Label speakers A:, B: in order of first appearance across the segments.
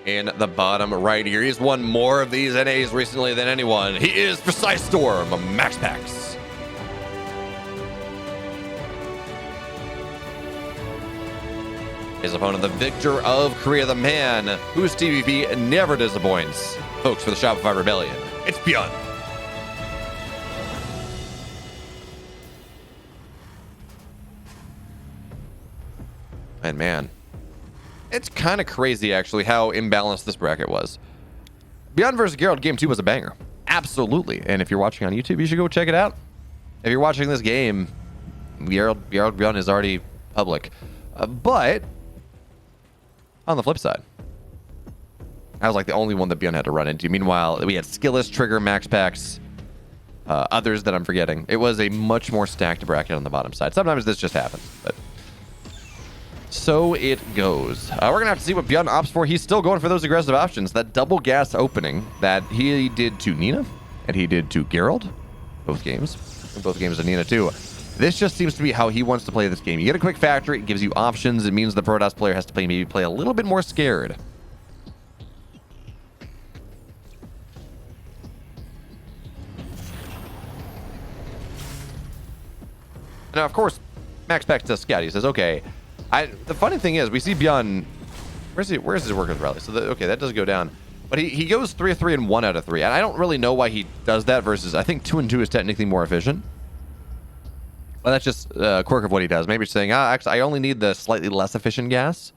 A: in the bottom right here. He's won more of these NAs recently than anyone. He is Precise Storm, MAXPAX. His opponent, the victor of Korea, the man whose TVP never disappoints. Folks, for the Shopify Rebellion, it's Byun. And man, it's kind of crazy actually how imbalanced this bracket was. Byun versus Geralt game 2 was a banger. Absolutely. And if you're watching on YouTube, you should go check it out. If you're watching this game, Geralt Byun is already public. But on the flip side, I was like the only one that Byun had to run into. Meanwhile, we had Skilless, Trigger, MAXPAX, others that I'm forgetting. It was a much more stacked bracket on the bottom side. Sometimes this just happens, but so it goes. We're going to have to see what Byun opts for. He's still going for those aggressive options. That double gas opening that he did to Nina and he did to Geralt. Both games. Both games to Nina too. This just seems to be how he wants to play this game. You get a quick factory. It gives you options. It means the Protoss player has to maybe play a little bit more scared. Now, of course, MAXPAX does scout. He says, okay. The funny thing is, we see Byun. Where's his workers rally? So okay, that does go down, but he goes 3 of 3 and 1 out of 3, and I don't really know why he does that. Versus, I think 2 and 2 is technically more efficient. Well, that's just a quirk of what he does. Maybe saying, actually, I only need the slightly less efficient gas,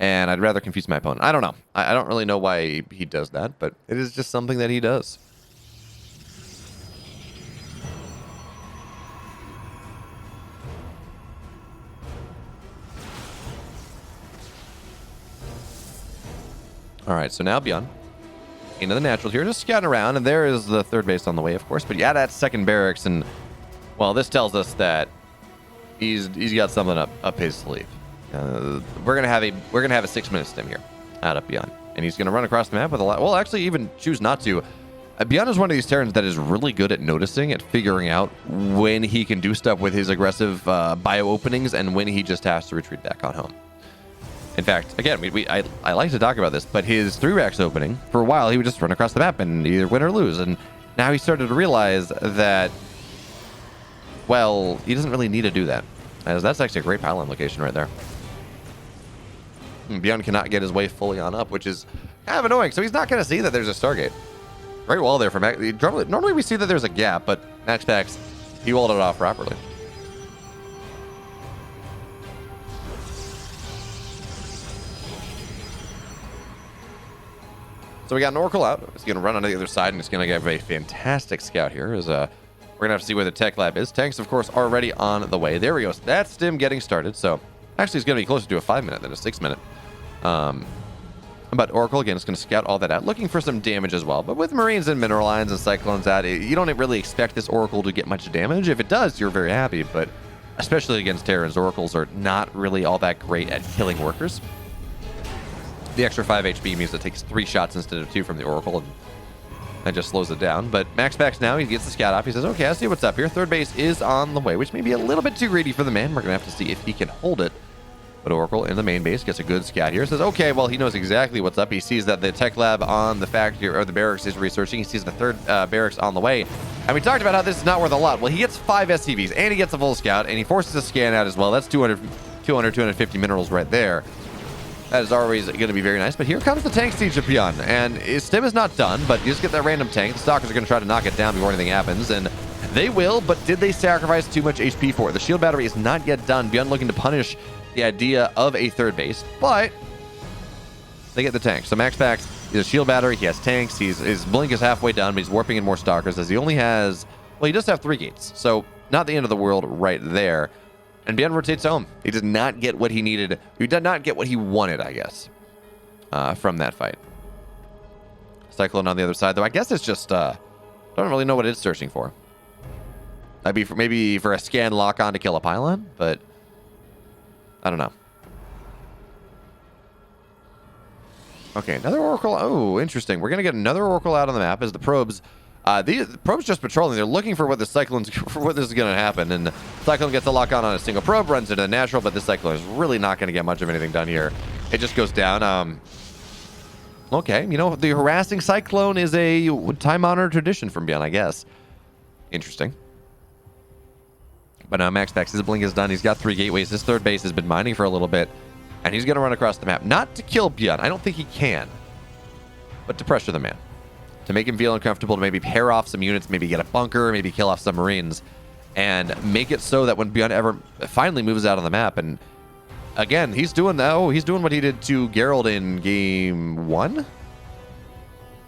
A: and I'd rather confuse my opponent. I don't know. I don't really know why he does that, but it is just something that he does. All right, so now Byun into the naturals here, just scouting around, and there is the third base on the way, of course. But yeah, that's second barracks, and well, this tells us that he's got something up his sleeve. We're gonna have a 6-minute stim here out of Byun, and he's gonna run across the map with a lot. Well, actually, even choose not to. Byun is one of these Terrans that is really good at noticing, at figuring out when he can do stuff with his aggressive bio openings and when he just has to retreat back on home. In fact, again, I like to talk about this, but his 3-racks opening, for a while, he would just run across the map and either win or lose. And now he started to realize that, well, he doesn't really need to do that. As that's actually a great pylon location right there. Byun cannot get his way fully on up, which is kind of annoying. So he's not going to see that there's a Stargate. Great wall there for Max. Normally we see that there's a gap, but MAXPAX, he walled it off properly. So we got an Oracle out. It's going to run on the other side, and it's going to give a fantastic scout here. We're going to have to see where the tech lab is. Tanks, of course, already on the way. There we go. So that's stim getting started. So actually, it's going to be closer to a 5-minute than a 6-minute. But Oracle, again, is going to scout all that out, looking for some damage as well. But with Marines and Mineral Lines and Cyclones out, you don't really expect this Oracle to get much damage. If it does, you're very happy. But especially against Terrans, Oracles are not really all that great at killing workers. The extra 5 HP means it takes 3 shots instead of 2 from the Oracle, and that just slows it down. But MAXPAX now, he gets the scout off. He says, okay, I see what's up here. Third base is on the way, which may be a little bit too greedy for the man. We're going to have to see if he can hold it. But Oracle in the main base gets a good scout here. Says, okay, well, he knows exactly what's up. He sees that the tech lab on the factory, or the barracks, is researching. He sees the third barracks on the way. And we talked about how this is not worth a lot. Well, he gets 5 SCVs, and he gets a full scout, and he forces a scan out as well. That's 250 minerals right there. That is always going to be very nice. But here comes the tank siege of Byun. And his stim is not done, but you just get that random tank. The stalkers are going to try to knock it down before anything happens. And they will, but did they sacrifice too much HP for it? The shield battery is not yet done. Byun looking to punish the idea of a third base, but they get the tank. So MAXPAX is a shield battery. He has tanks. His blink is halfway done, but he's warping in more stalkers as he only has, well, he does have 3 gates. So not the end of the world right there. And Byun rotates home. He did not get what he needed. He did not get what he wanted, I guess, from that fight. Cyclone on the other side, though. I guess it's just, I don't really know what it's searching for. That'd be maybe for a scan lock-on to kill a pylon, but I don't know. Okay, another Oracle. Oh, interesting. We're going to get another Oracle out on the map as the probes. The probe's just patrolling. They're looking for what the Cyclone's for what this is going to happen. And the Cyclone gets a lock on a single probe, runs into a natural, but the Cyclone is really not going to get much of anything done here. It just goes down. Okay, you know, the harassing cyclone is a time-honored tradition from Byun, I guess. Interesting. But now MAXPAX, blink is done. He's got 3 gateways. His third base has been mining for a little bit. And he's going to run across the map. Not to kill Byun. I don't think he can. But to pressure the man. To make him feel uncomfortable, to maybe pair off some units, maybe get a bunker, maybe kill off some Marines. And make it so that when Byun ever finally moves out on the map, and again, he's doing what he did to Geralt in game 1?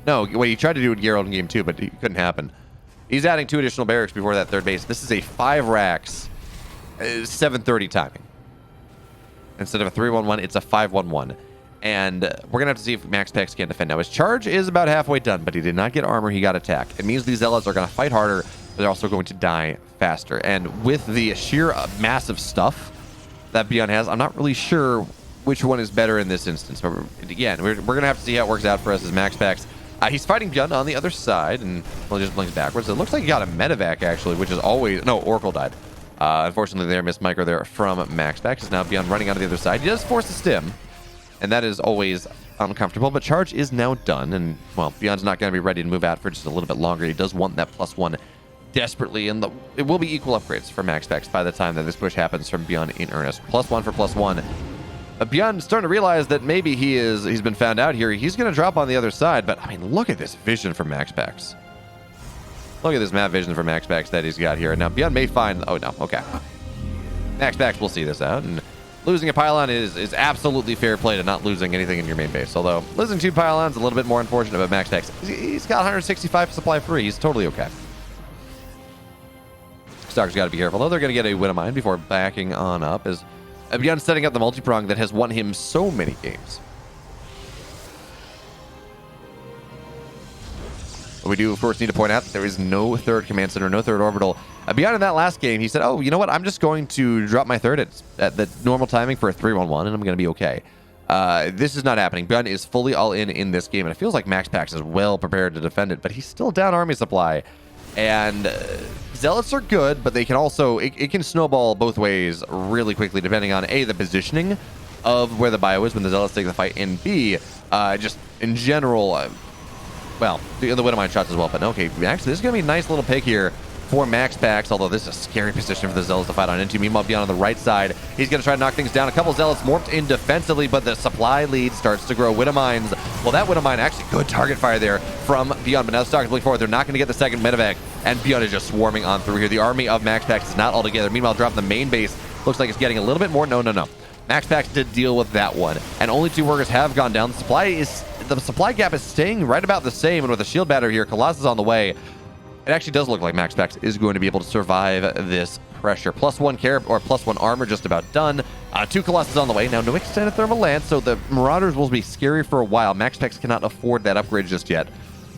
A: No, what he tried to do with Geralt in game 2, but it couldn't happen. He's adding 2 additional barracks before that third base. This is a 5 racks, 730 timing. Instead of a 3-1-1, it's a 5-1-1. And we're going to have to see if MAXPAX can defend. Now, his charge is about halfway done, but he did not get armor. He got attack. It means these zealots are going to fight harder, but they're also going to die faster. And with the sheer massive stuff that Byun has, I'm not really sure which one is better in this instance. But again, we're going to have to see how it works out for us as MAXPAX. He's fighting Byun on the other side, and well, just blinks backwards. It looks like he got a medevac, actually, which is always... No, Oracle died. Unfortunately, there, missed micro there from MAXPAX. Is now Byun running out of the other side. He does force a stim, and that is always uncomfortable, but charge is now done, and, well, Byun's not going to be ready to move out for just a little bit longer. He does want that +1 desperately, and it will be equal upgrades for MAXPAX by the time that this push happens from Byun in earnest. +1 for +1. Byun's starting to realize that maybe he's been found out here. He's going to drop on the other side, but, I mean, look at this vision from MAXPAX. Look at this map vision from MAXPAX that he's got here. Now, Byun may find... Oh, no. Okay. MAXPAX will see this out, and losing a pylon is absolutely fair play to not losing anything in your main base. Although, losing 2 pylons is a little bit more unfortunate, but MAXPAX, he's got 165 supply free. He's totally okay. Stark's got to be careful, though. They're going to get a win of mine before backing on up, as Byun setting up the multi-prong that has won him so many games. We do, of course, need to point out that there is no third command center, no third orbital. Byun in that last game, he said, oh, you know what? I'm just going to drop my third at the normal timing for a 3-1-1, and I'm going to be okay. This is not happening. Byun is fully all in this game, and it feels like MAXPAX is well prepared to defend it, but he's still down army supply. And zealots are good, but they can also... It can snowball both ways really quickly, depending on, A, the positioning of where the bio is when the zealots take the fight, and B, just in general... well, the Widowmine shots as well, but okay, actually, this is going to be a nice little pick here for MAXPAX, although this is a scary position for the Zealots to fight on into. Meanwhile, Byun on the right side, he's going to try to knock things down. A couple Zealots morphed in defensively, but the supply lead starts to grow. Widowmines, well, that Widowmine, actually good target fire there from Byun, but now the Stark's looking forward. They're not going to get the second medevac, and Byun is just swarming on through here. The army of MAXPAX is not all together. Meanwhile, dropping the main base, looks like it's getting a little bit more. No. MAXPAX did deal with that one, and only 2 workers have gone down. The supply gap is staying right about the same, and with the shield battery here, Colossus on the way. It actually does look like MAXPAX is going to be able to survive this pressure. +1 care or +1 armor just about done. 2 Colossus on the way. Now, no extended thermal lance, so the Marauders will be scary for a while. MAXPAX cannot afford that upgrade just yet.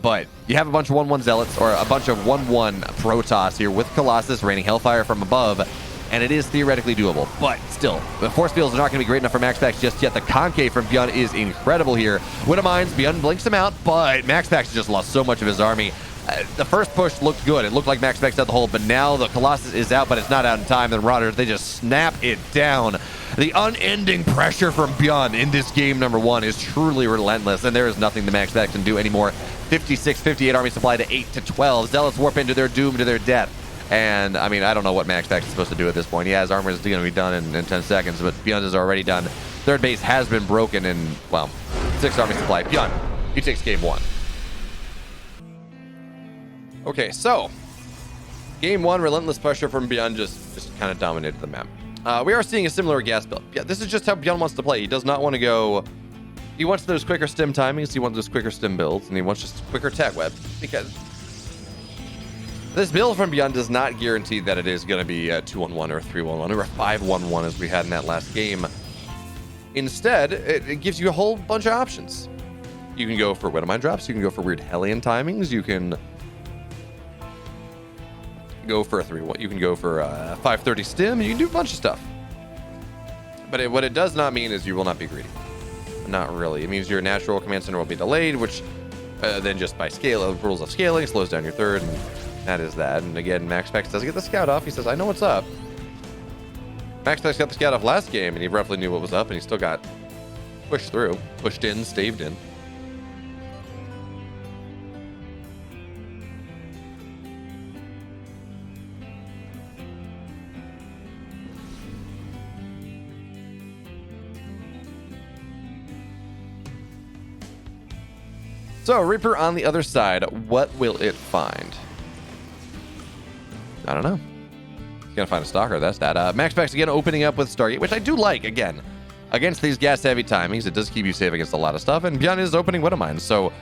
A: But you have a bunch of 1-1 Zealots, or a bunch of 1-1 Protoss here with Colossus raining Hellfire from above. And it is theoretically doable, but still, the force fields are not going to be great enough for MAXPAX just yet. The concave from Byun is incredible here. Widowmines, Byun blinks him out, but MAXPAX just lost so much of his army. The first push looked good. It looked like MAXPAX had the hold, but now the Colossus is out, but it's not out in time. The Marauders, they just snap it down. The unending pressure from Byun in this game number 1 is truly relentless, and there is nothing the MAXPAX can do anymore. 56, 58 army supply to 8 to 12. Zealots warp into their doom, to their death. And, I mean, I don't know what MAXPAX is supposed to do at this point. He has armor is going to be done in 10 seconds, but Byun is already done. Third base has been broken in, well, 6 army supply. Byun, he takes game 1. Okay, so, game 1, relentless pressure from Byun just kind of dominated the map. We are seeing a similar gas build. Yeah, this is just how Byun wants to play. He does not want to go... He wants those quicker stim timings, he wants those quicker stim builds, and he wants just quicker tag web, because... This build from Byun does not guarantee that it is going to be a 2-1-1 or a 3-1-1 or a 5-1-1 as we had in that last game. Instead, it gives you a whole bunch of options. You can go for Widowmine drops, you can go for weird Hellion timings, you can go for a 3-1, you can go for a 530 stim, you can do a bunch of stuff. But what it does not mean is you will not be greedy. Not really. It means your natural command center will be delayed, which then just by scale, rules of scaling, slows down your third, and that is that. And again, MAXPAX does get the scout off. He says, I know what's up. MAXPAX got the scout off last game, and he roughly knew what was up, and he still got pushed through. Pushed in, staved in. So, Reaper on the other side, what will it find? I don't know. It's gonna find a Stalker, that's that. MAXPAX again opening up with Stargate, which I do like, again. Against these gas-heavy timings, it does keep you safe against a lot of stuff, and Byun is opening Widowmine, so...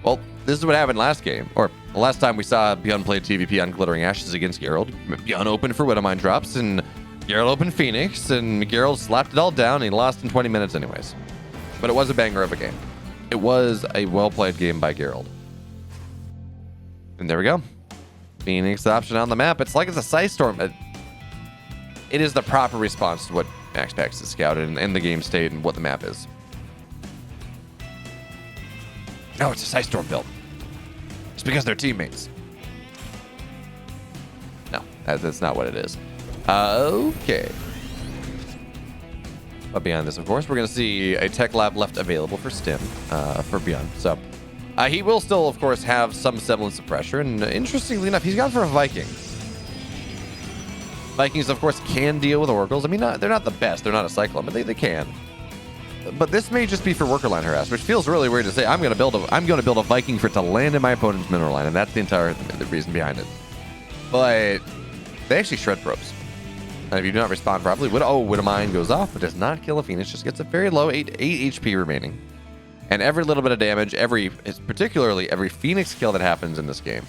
A: Well, this is what happened last game, or the last time we saw Byun play TVP on Glittering Ashes against Gerald. Byun opened for Widowmine drops, and Gerald opened Phoenix, and Gerald slapped it all down, and he lost in 20 minutes anyways. But it was a banger of a game. It was a well-played game by Gerald. And there we go. Phoenix option on the map. It's like it's a Scythe Storm. It is the proper response to what MAXPAX has scouted and the game state and what the map is. No, it's a Scythe Storm build. It's because they're teammates. No, that's not what it is. Okay. But beyond this, of course, we're going to see a tech lab left available for Stim, for Byun. So he will still, of course, have some semblance of pressure. And interestingly enough, he's gone for a Viking. Vikings, of course, can deal with Oracles. I mean, they're not the best. They're not a Cyclone, but they can. But this may just be for worker line harass, which feels really weird to say. I'm going to build a Viking for it to land in my opponent's mineral line, and that's the reason behind it. But they actually shred probes. And if you do not respond properly, Widowmine goes off, but does not kill a Phoenix. Just gets a very low 8 HP remaining, and every little bit of damage, particularly every Phoenix kill that happens in this game,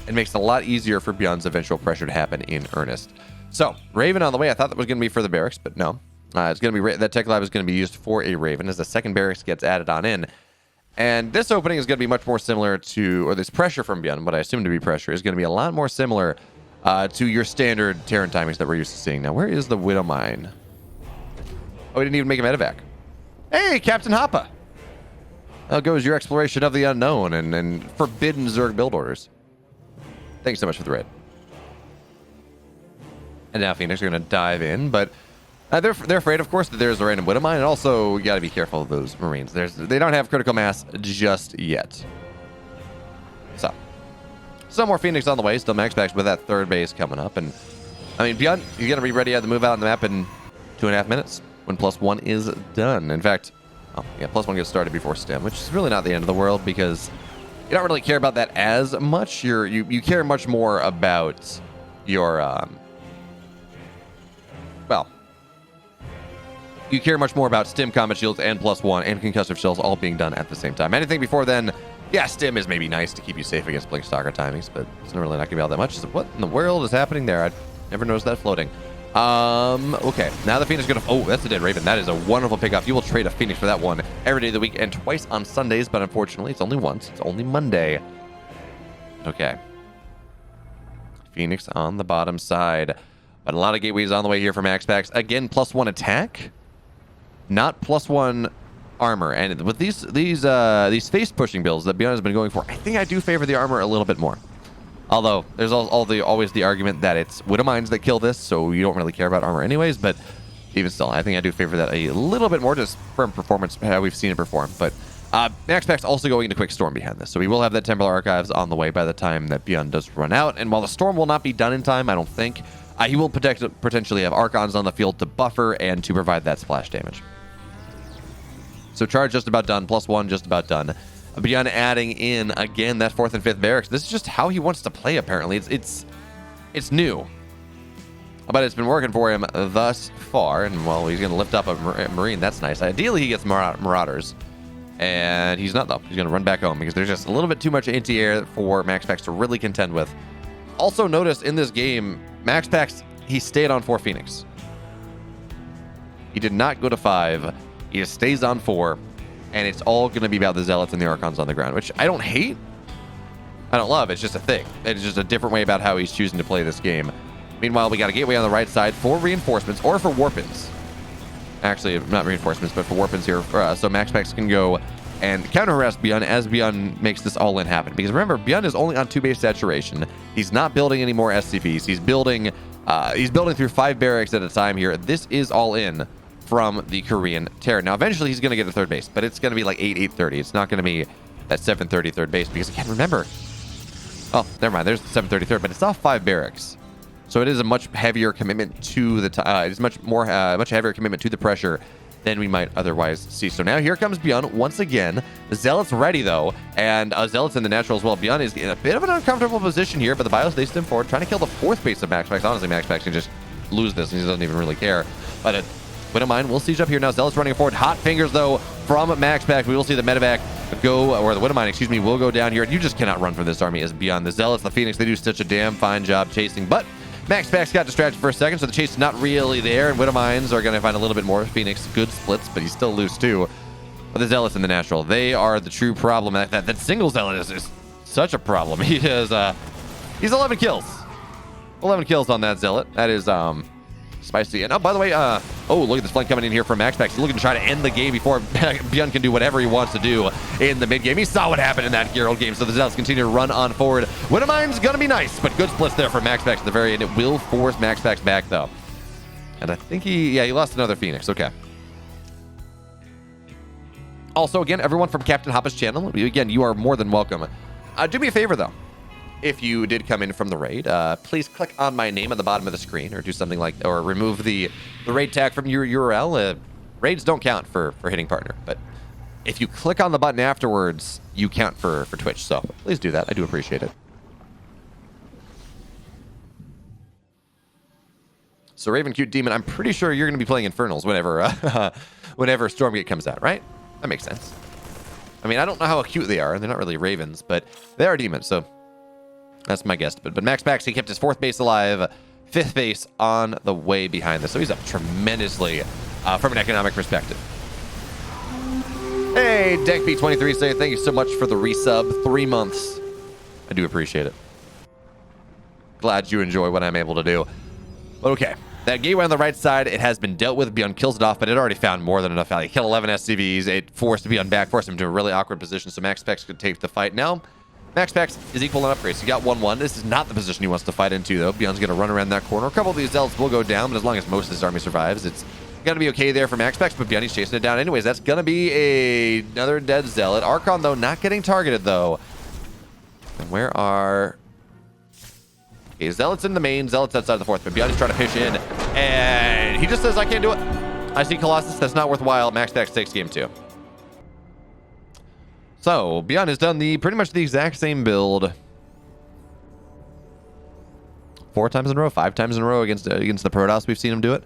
A: it makes it a lot easier for Byun's eventual pressure to happen in earnest. So Raven on the way. I thought that was going to be for the barracks, but no. It's going to be that tech lab is going to be used for a Raven as the second barracks gets added on in. And this opening is going to be much more similar to, or this pressure from Byun, what I assume to be pressure, is going to be a lot more similar to your standard Terran timings that we're used to seeing. Now, where is the Widowmine? Oh, we didn't even make a medevac. Hey, Captain Hoppa! How goes your exploration of the unknown and forbidden Zerg build orders? Thanks so much for the raid. And now Phoenix are going to dive in, but they're afraid, of course, that there's a random Widowmine, and also you got to be careful of those Marines. They don't have critical mass just yet. So, some more Phoenix on the way. Still MAXPAX with that third base coming up, and I mean, Byun, he's going to be ready to move out on the map in 2.5 minutes when +1 is done. In fact, +1 gets started before Stim, which is really not the end of the world because you don't really care about that as much. You care much more about your you care much more about Stim combat shields and +1 and concussive shells all being done at the same time. Anything before then, yeah, Stim is maybe nice to keep you safe against Blink Stalker timings, but it's really not going to be all that much. So what in the world is happening there? I never noticed that floating. Okay, now the Phoenix is going to... Oh, that's a dead Raven. That is a wonderful pickup. You will trade a Phoenix for that one every day of the week and twice on Sundays, but unfortunately, it's only once. It's only Monday. Okay. Phoenix on the bottom side. But a lot of gateways on the way here for MAXPAX. Again, +1 attack. Not +1 armor. And with these face pushing builds that Byun has been going for, I think I do favor the armor a little bit more. Although there's always the argument that it's Widowmines that kill this, so you don't really care about armor anyways. But even still, I think I do favor that a little bit more, just from performance, how we've seen it perform. But MAXPAX also going into Quick Storm behind this, so we will have that Templar Archives on the way by the time that Byun does run out. And while the Storm will not be done in time, I don't think, he will potentially have Archons on the field to buffer and to provide that splash damage. So charge just about done, +1 just about done. Byun adding in again that 4th and 5th barracks. This is just how he wants to play. Apparently, it's new, but it's been working for him thus far. And well, he's going to lift up a Marine. That's nice. Ideally, he gets Marauders, and he's not though. He's going to run back home because there's just a little bit too much anti-air for MAXPAX to really contend with. Also, notice in this game, MAXPAX he stayed on 4 Phoenix. He did not go to 5. He just stays on 4, and it's all going to be about the Zealots and the Archons on the ground, which I don't hate. I don't love. It's just a thing. It's just a different way about how he's choosing to play this game. Meanwhile, we got a gateway on the right side for reinforcements or for warpins. Actually, not reinforcements, but for warpins here. So MAXPAX can go and counter-harass Byun as Byun makes this all-in happen. Because remember, Byun is only on 2 base saturation. He's not building any more SCVs. He's building through 5 barracks at a time here. This is all-in from the Korean Terran. Now, eventually, he's going to get a 3rd base, but it's going to be like 8:30. It's not going to be that 7:30 3rd base because, again, remember... Oh, never mind. There's the 7:30 3rd, but it's off 5 barracks. So it is a much heavier commitment to the... it's much heavier commitment to the pressure than we might otherwise see. So now here comes Byun once again. The Zealot's ready, though, and Zealot's in the natural as well. Byun is in a bit of an uncomfortable position here, but the Bios, they stem forward, trying to kill the 4th base of MAXPAX. Honestly, MAXPAX can just lose this, and he doesn't even really care. But we don't mind. We'll siege up here now. Zealot's running forward. Hot fingers, though, from MAXPAX. We will see the medevac go, or the Widowmine, excuse me, will go down here. You just cannot run from this army as Byun. The Zealots, the Phoenix, they do such a damn fine job chasing, but MAXPAX got distracted for a second, so the chase is not really there, and Widowmines are going to find a little bit more. Phoenix, good splits, but he's still loose too. But the Zealots in the natural, they are the true problem. That single Zealot is such a problem. He has, he's 11 kills. 11 kills on that Zealot. That is, spicy. And, oh, by the way, oh, look at this flank coming in here from MAXPAX. He's looking to try to end the game before Byun can do whatever he wants to do in the mid game. He saw what happened in that Geralt game, so the Zealots continue to run on forward. Widowmine's going to be nice, but good splits there for MAXPAX at the very end. It will force MAXPAX back, though. And I think he lost another Phoenix. Okay. Also, again, everyone from Captain Hoppa's channel, again, you are more than welcome. Do me a favor, though. If you did come in from the raid, please click on my name at the bottom of the screen, or do something like, or remove the raid tag from your URL. Raids don't count for hitting partner, but if you click on the button afterwards, you count for Twitch. So please do that. I do appreciate it. So Raven Cute Demon, I'm pretty sure you're going to be playing Infernals whenever whenever Stormgate comes out, right? That makes sense. I mean, I don't know how cute they are. They're not really ravens, but they are demons, so that's my guess. But MAXPAX, he kept his 4th base alive, 5th base on the way behind this. So he's up tremendously from an economic perspective. Hey, DeckB23 say thank you so much for the resub. 3 months. I do appreciate it. Glad you enjoy what I'm able to do. But okay. That gateway on the right side, it has been dealt with. Byun kills it off, but it already found more than enough value. Kill 11 SCVs. It forced Byun back, forced him to a really awkward position, so MAXPAX could take the fight. Now, MAXPAX is equal in upgrades. He got 1-1. This is not the position he wants to fight into, though. Byun's going to run around that corner. A couple of these Zealots will go down, but as long as most of his army survives, it's going to be okay there for MAXPAX, but Byun, he's chasing it down anyways. That's going to be another dead Zealot. Archon, though, not getting targeted, though. And where are... Okay, Zealots in the main, Zealots outside the 4th, but Byun is trying to push in, and he just says, I can't do it. I see Colossus, that's not worthwhile. MAXPAX takes game 2. So, Byun has done pretty much the exact same build 4 times in a row, 5 times in a row against the Protoss. We've seen him do it.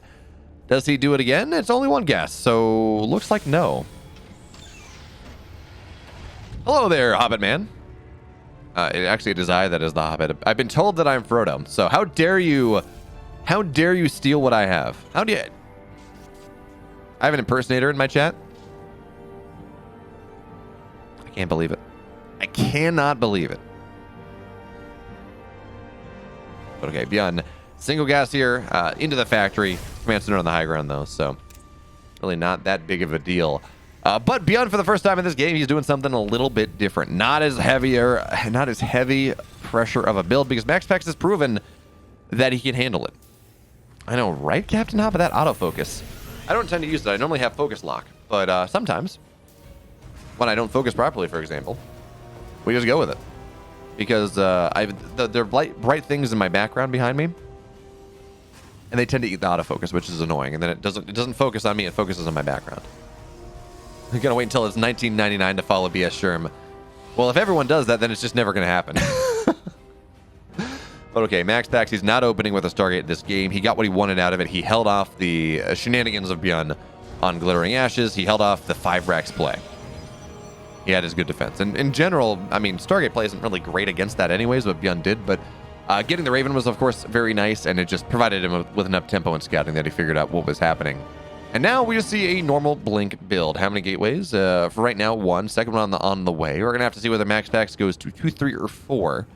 A: Does he do it again? It's only one guess, so looks like no. Hello there, Hobbit man. Actually, it is I that is the Hobbit. I've been told that I'm Frodo, so how dare you steal what I have? How do you... I have an impersonator in my chat. I can't believe it. I cannot believe it. But okay, Byun, single gas here into the factory. Command center on the high ground, though, so really not that big of a deal. But Byun, for the first time in this game, he's doing something a little bit different. Not as heavy pressure of a build, because MAXPAX has proven that he can handle it. I know, right, Captain Hoppa? That autofocus. I don't tend to use it. I normally have focus lock, but sometimes when I don't focus properly, for example, we just go with it. Because there are bright things in my background behind me, and they tend to eat the autofocus, which is annoying. And then it doesn't focus on me; it focuses on my background. I'm gonna wait until it's 1999 to follow BS Sherm. Well, if everyone does that, then it's just never gonna happen. But okay, MAXPAX, he's not opening with a Stargate this game. He got what he wanted out of it. He held off the shenanigans of Byun on Glittering Ashes. He held off the 5 racks play. He had his good defense. And in general, I mean, Stargate play isn't really great against that anyways, but Byun did. But getting the Raven was, of course, very nice, and it just provided him with enough tempo and scouting that he figured out what was happening. And now we just see a normal Blink build. How many gateways? For right now, 1. Second one on the way. We're going to have to see whether MAXPAX goes to 2, 3, or 4.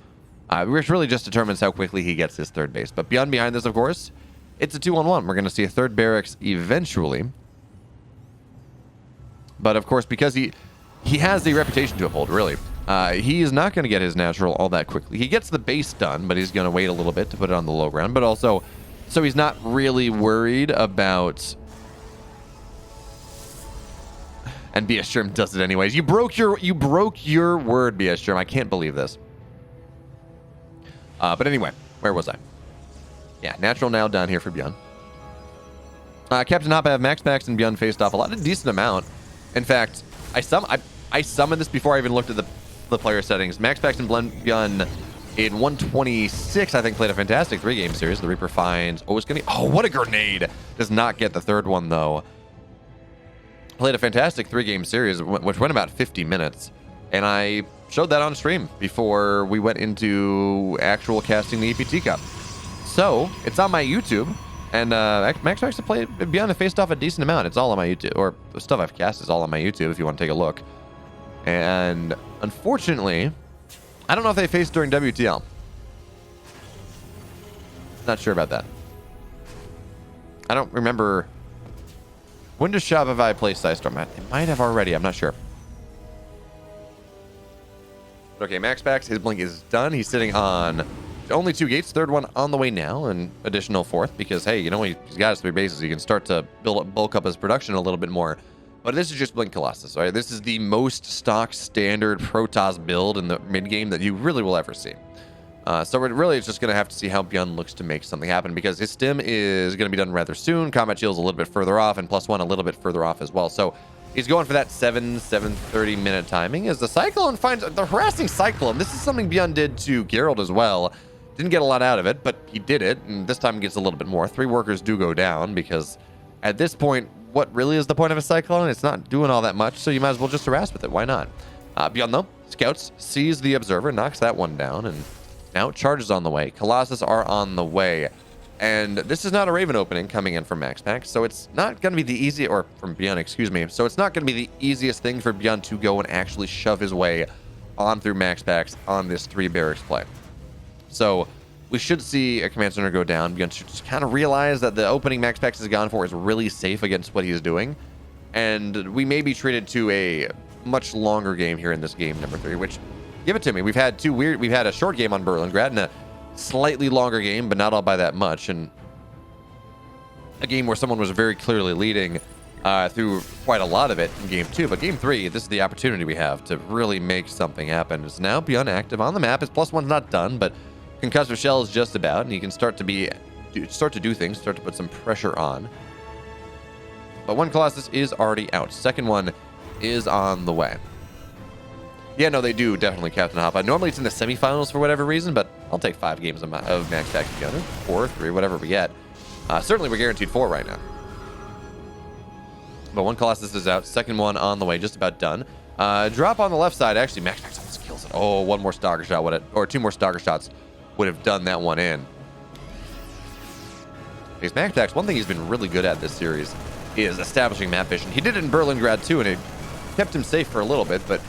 A: Which really just determines how quickly he gets his 3rd base. But Byun behind this, of course, it's a 2-on-1. We're going to see a 3rd barracks eventually. But, of course, because he has the reputation to uphold, really. He is not going to get his natural all that quickly. He gets the base done, but he's going to wait a little bit to put it on the low ground. But also, so he's not really worried about... And BS Sherm does it anyways. You broke your word, BS Sherm. I can't believe this. But anyway, where was I? Yeah, natural now down here for Byun. Captain Hop, I have MAXPAX and Byun faced off a lot, a decent amount. In fact, I summoned this before I even looked at the player settings. MAXPAX and Byun in 126, I think, played a fantastic 3-game series. The Reaper finds... Oh, it's going to... Oh, what a grenade! Does not get the third one, though. Played a fantastic 3-game series, which went about 50 minutes. And I showed that on stream before we went into actual casting the EPT Cup. So, it's on my YouTube. And MAXPAX to play Byun faced off a decent amount. It's all on my YouTube. Or the stuff I've cast is all on my YouTube if you want to take a look. And unfortunately... I don't know if they faced during WTL. Not sure about that. I don't remember. When does Shopify play Storm? It might have already. I'm not sure. Okay, MAXPAX, his blink is done. He's sitting on only 2 gates. Third one on the way now. And additional fourth because, hey, you know, he's got his 3 bases. He can start to bulk up his production a little bit more. But this is just Blink Colossus, right? This is the most stock standard Protoss build in the mid-game that you really will ever see. So it really is just going to have to see how Byun looks to make something happen because his stim is going to be done rather soon. Combat shield's a little bit further off and +1 a little bit further off as well. So he's going for that 7:30 minute timing as the Cyclone finds the harassing Cyclone. This is something Byun did to Geralt as well. Didn't get a lot out of it, but he did it. And this time gets a little bit more. 3 workers do go down because at this point, what really is the point of a Cyclone? It's not doing all that much, so you might as well just harass with it. Why not? Byun, though, scouts, sees the Observer, knocks that one down, and now charges on the way. Colossus are on the way. And this is not a Raven opening coming in from MAXPAX, so it's not going to be the easy, or from Byun, excuse me. So it's not going to be the easiest thing for Byun to go and actually shove his way on through MAXPAX on this 3 barracks play. So we should see a command center go down. Byun should just kind of realize that the opening MAXPAX has gone for is really safe against what he is doing. And we may be treated to a much longer game here in this game number 3, which, give it to me. We've had a short game on Berlingrad and a slightly longer game, but not all by that much. And a game where someone was very clearly leading through quite a lot of it in game 2. But game 3, this is the opportunity we have to really make something happen. It's now Byun active on the map. His +1's not done, but Concussive Shell is just about, and you can start to do things, start to put some pressure on. But one Colossus is already out. Second one is on the way. Yeah, no, they do definitely Captain Hop. Normally it's in the semifinals for whatever reason, but I'll take 5 games of MAXPAX together. 4, 3, whatever we get. Certainly we're guaranteed 4 right now. But one Colossus is out. Second one on the way, just about done. Drop on the left side. Actually, MAXPAX almost kills it. Oh, one more Stalker shot would have, or 2 more Stalker shots would have done that one in. Because MAXPAX, one thing he's been really good at this series is establishing map vision. He did it in Berlingrad too, and it kept him safe for a little bit, but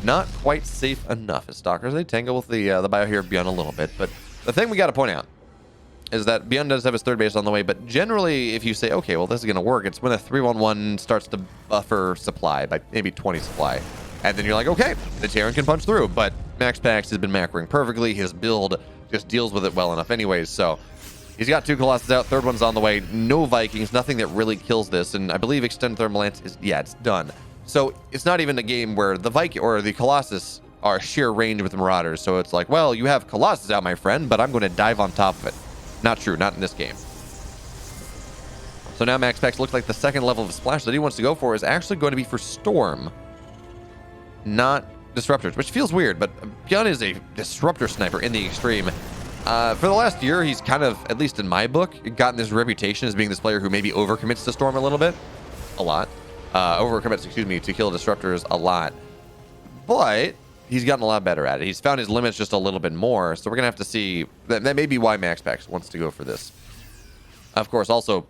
A: not quite safe enough. As Stalkers, they tangle with the bio here Byun a little bit. But the thing we got to point out is that Byun does have his 3rd base on the way, but generally, if you say, okay, well, this is going to work, it's when a 3-1-1 starts to buffer supply by maybe 20 supply. And then you're like, okay, the Terran can punch through. But MAXPAX has been macroing perfectly. His build just deals with it well enough anyways. So he's got 2 Colossus out. 3rd one's on the way. No Vikings. Nothing that really kills this. And I believe Extended Thermal Lance is, yeah, it's done. So it's not even a game where the Viking or the Colossus are sheer range with the Marauders. So it's like, well, you have Colossus out, my friend, but I'm going to dive on top of it. Not true. Not in this game. So now MAXPAX looks like the 2nd level of splash that he wants to go for is actually going to be for Storm, not Disruptors, which feels weird, but Byun is a Disruptor sniper in the extreme. For the last year, he's kind of, at least in my book, gotten this reputation as being this player who maybe overcommits to Storm a little bit. A lot. Overcommits, excuse me, to kill Disruptors a lot. But he's gotten a lot better at it. He's found his limits just a little bit more, so we're going to have to see. That may be why MAXPAX wants to go for this. Of course, also,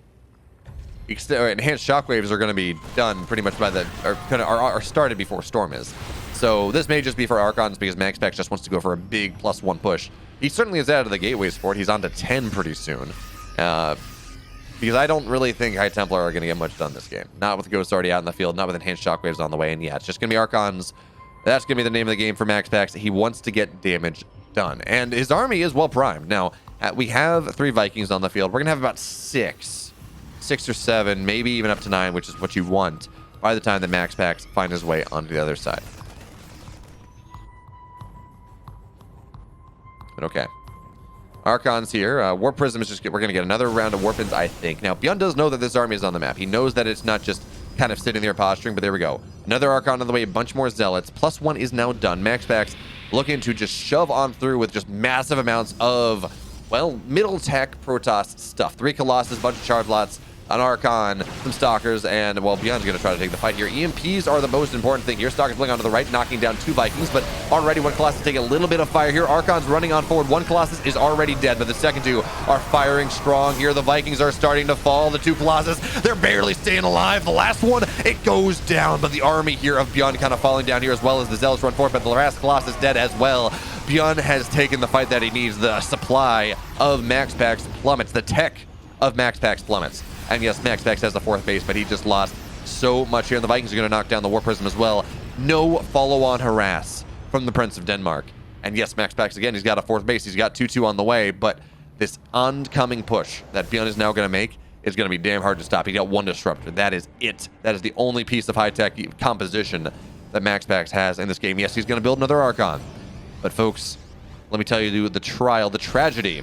A: enhanced shockwaves are going to be done pretty much by the, are started before Storm is. So this may just be for Archons because MAXPAX just wants to go for a big +1 push. He certainly is out of the gateways for it. He's on to 10 pretty soon. Because I don't really think High Templar are going to get much done this game. Not with Ghosts already out in the field, not with enhanced shockwaves on the way. And yeah, it's just going to be Archons. That's going to be the name of the game for MAXPAX. He wants to get damage done. And his army is well primed. Now, we have 3 Vikings on the field. We're going to have about 6 or 7, maybe even up to 9, which is what you want by the time that MAXPAX finds his way onto the other side. But okay. Archon's here. Warp Prism is just... We're going to get another round of Warpins, I think. Now, Byun does know that this army is on the map. He knows that it's not just kind of sitting there posturing, but there we go. Another Archon on the way, a bunch more Zealots. +1 is now done. MAXPAX looking to just shove on through with just massive amounts of, well, middle tech Protoss stuff. 3 Colossus, bunch of charge lots, an Archon, some Stalkers, and, well, Byun's going to try to take the fight here. EMPs are the most important thing here. Stalkers playing onto the right, knocking down 2 Vikings, but already 1 Colossus taking a little bit of fire here. Archon's running on forward. 1 Colossus is already dead, but the second 2 are firing strong here. The Vikings are starting to fall. The 2 Colossus, they're barely staying alive. The last one, it goes down, but the army here of Byun kind of falling down here, as well as the Zealots run forward, but the last Colossus dead as well. Byun has taken the fight that he needs. The supply of MAXPAX plummets. The tech of MAXPAX plummets. And yes, MAXPAX has the 4th base, but he just lost so much here. And the Vikings are going to knock down the War Prism as well. No follow-on harass from the Prince of Denmark. And yes, MAXPAX, again, he's got a 4th base. He's got 2-2 on the way. But this oncoming push that Byun is now going to make is going to be damn hard to stop. He got 1 Disruptor. That is it. That is the only piece of high-tech composition that MAXPAX has in this game. Yes, he's going to build another Archon. But folks, let me tell you the tragedy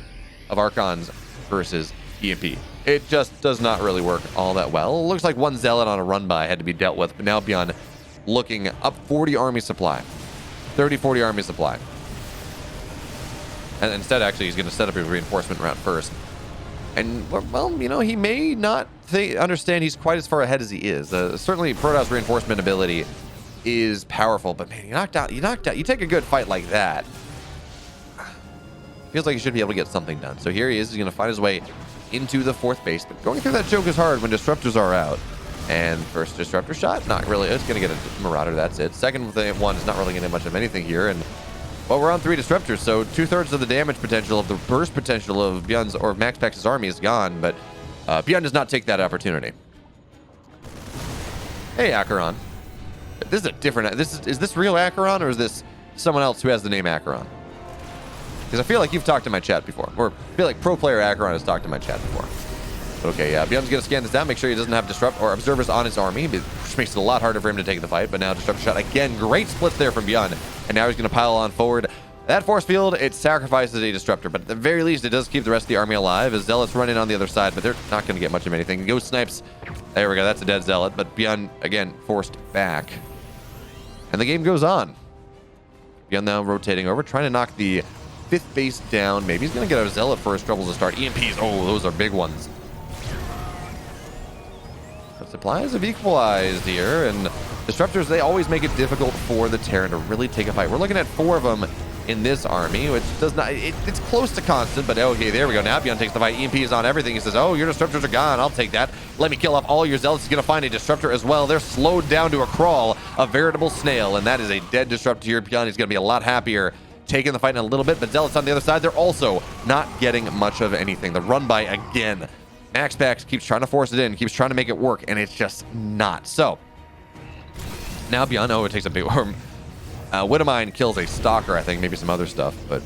A: of Archons versus EMP. It just does not really work all that well. It looks like 1 Zealot on a run-by had to be dealt with, but now Byun looking up 40 army supply. 30-40 army supply. And instead, actually, he's going to set up his reinforcement route first. And, well, you know, he may not understand he's quite as far ahead as he is. Certainly, Protoss reinforcement ability is powerful, but man, you take a good fight like that. Feels like he should be able to get something done. So here he is. He's going to find his way into the 4th base, but going through that choke is hard when Disruptors are out. And first Disruptor shot, not really. It's going to get a Marauder, that's it. Second one is not really going to get much of anything here. And, well, we're on 3 Disruptors, so 2/3 of the damage potential, of the burst potential of Byun's or MAXPAX's army is gone, but Byun does not take that opportunity. Hey, Acheron. This is a different... Is this real Acheron, or is this someone else who has the name Acheron? Because I feel like you've talked to my chat before. Or I feel like pro player Acheron has talked to my chat before. Okay, yeah, Byun's going to scan this down, make sure he doesn't have disrupt or observers on his army, which makes it a lot harder for him to take the fight. But now Disruptor shot again. Great splits there from Byun. And now he's going to pile on forward. That force field, it sacrifices a Disruptor, but at the very least, it does keep the rest of the army alive. As Zealots run in on the other side, but they're not going to get much of anything. Ghost snipes. There we go. That's a dead Zealot, but Byun, again, forced back. And the game goes on. Byun now rotating over, trying to knock the 5th base down. Maybe he's going to get a Zealot for his troubles to start. EMPs, oh, those are big ones. The supplies have equalized here, and Disruptors, they always make it difficult for the Terran to really take a fight. We're looking at 4 of them in this army, which does not... It's close to constant, but okay, there we go. Now Byun takes the fight. EMP is on everything. He says, oh, your Disruptors are gone. I'll take that. Let me kill off all your Zealots. He's going to find a Disruptor as well. They're slowed down to a crawl, a veritable snail, and that is a dead Disruptor here. Byun is going to be a lot happier taking the fight in a little bit, but Zealots on the other side, they're also not getting much of anything. The run-by again. MAXPAX keeps trying to force it in, keeps trying to make it work, and it's just not. So, now Byun, oh, it takes a big... Widowmine kills a Stalker, I think, maybe some other stuff, but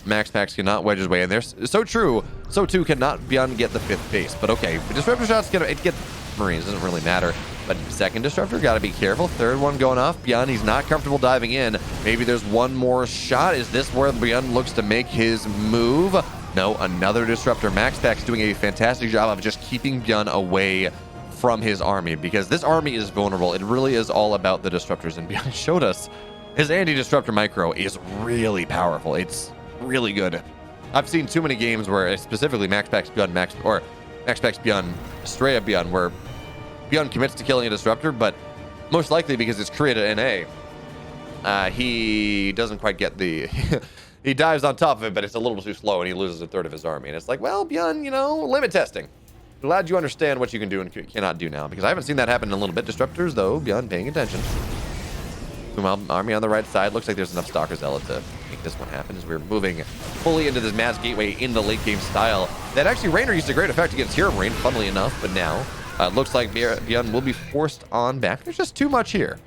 A: MAXPAX cannot wedge his way in there. So true, so too cannot Byun get the 5th base. But okay, Disruptor shots it gets Marines, doesn't really matter. But second Disruptor, got to be careful. 3rd one going off. Byun, he's not comfortable diving in. Maybe there's one more shot. Is this where Byun looks to make his move? No, another Disruptor. MAXPAX doing a fantastic job of just keeping Byun away from his army, because this army is vulnerable. It really is all about the Disruptors, and Byun showed us his anti-Disruptor micro is really powerful. It's really good. I've seen too many games where, specifically MAXPAX Byun, MAXPAX Byun, Astrea Byun, where Byun commits to killing a Disruptor, but most likely because it's created NA, he doesn't quite get the... he dives on top of it, but it's a little too slow, and he loses 1/3 of his army. And it's like, well, Byun, you know, limit testing. Glad you understand what you can do and cannot do now, because I haven't seen that happen in a little bit. Disruptors, though, Byun paying attention. Army on the right side. Looks like there's enough Stalker Zealot to make this one happen, as we're moving fully into this Mass Gateway in the late game style. That actually, Raynor used a great effect against Hero Marine, funnily enough, but now looks like Byun will be forced on back. There's just too much here.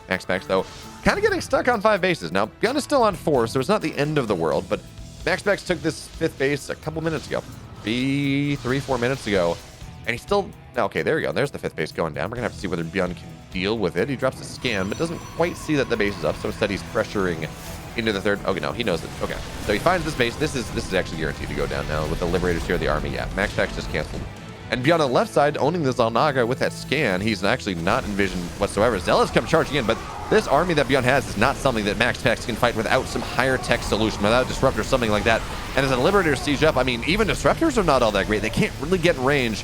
A: MAXPAX, though, kind of getting stuck on 5 bases. Now, Byun is still on 4, so it's not the end of the world, but MAXPAX took this 5th base a couple minutes ago. 3-4 minutes ago. And he's still... Okay, there we go. There's the 5th base going down. We're going to have to see whether Byun can deal with it. He drops a scan, but doesn't quite see that the base is up, so instead he's pressuring into the 3rd. Okay, no, he knows it. Okay, so he finds this base. This is actually guaranteed to go down now with the Liberators here, the army. Yeah, MAXPAX just canceled. And Byun on the left side, owning the Zalnaga with that scan, he's actually not envisioned whatsoever. Zealots come charging in, but this army that Byun has is not something that MAXPAX can fight without some higher tech solution, without a Disruptor, something like that. And as the Liberators siege up, I mean, even Disruptors are not all that great. They can't really get in range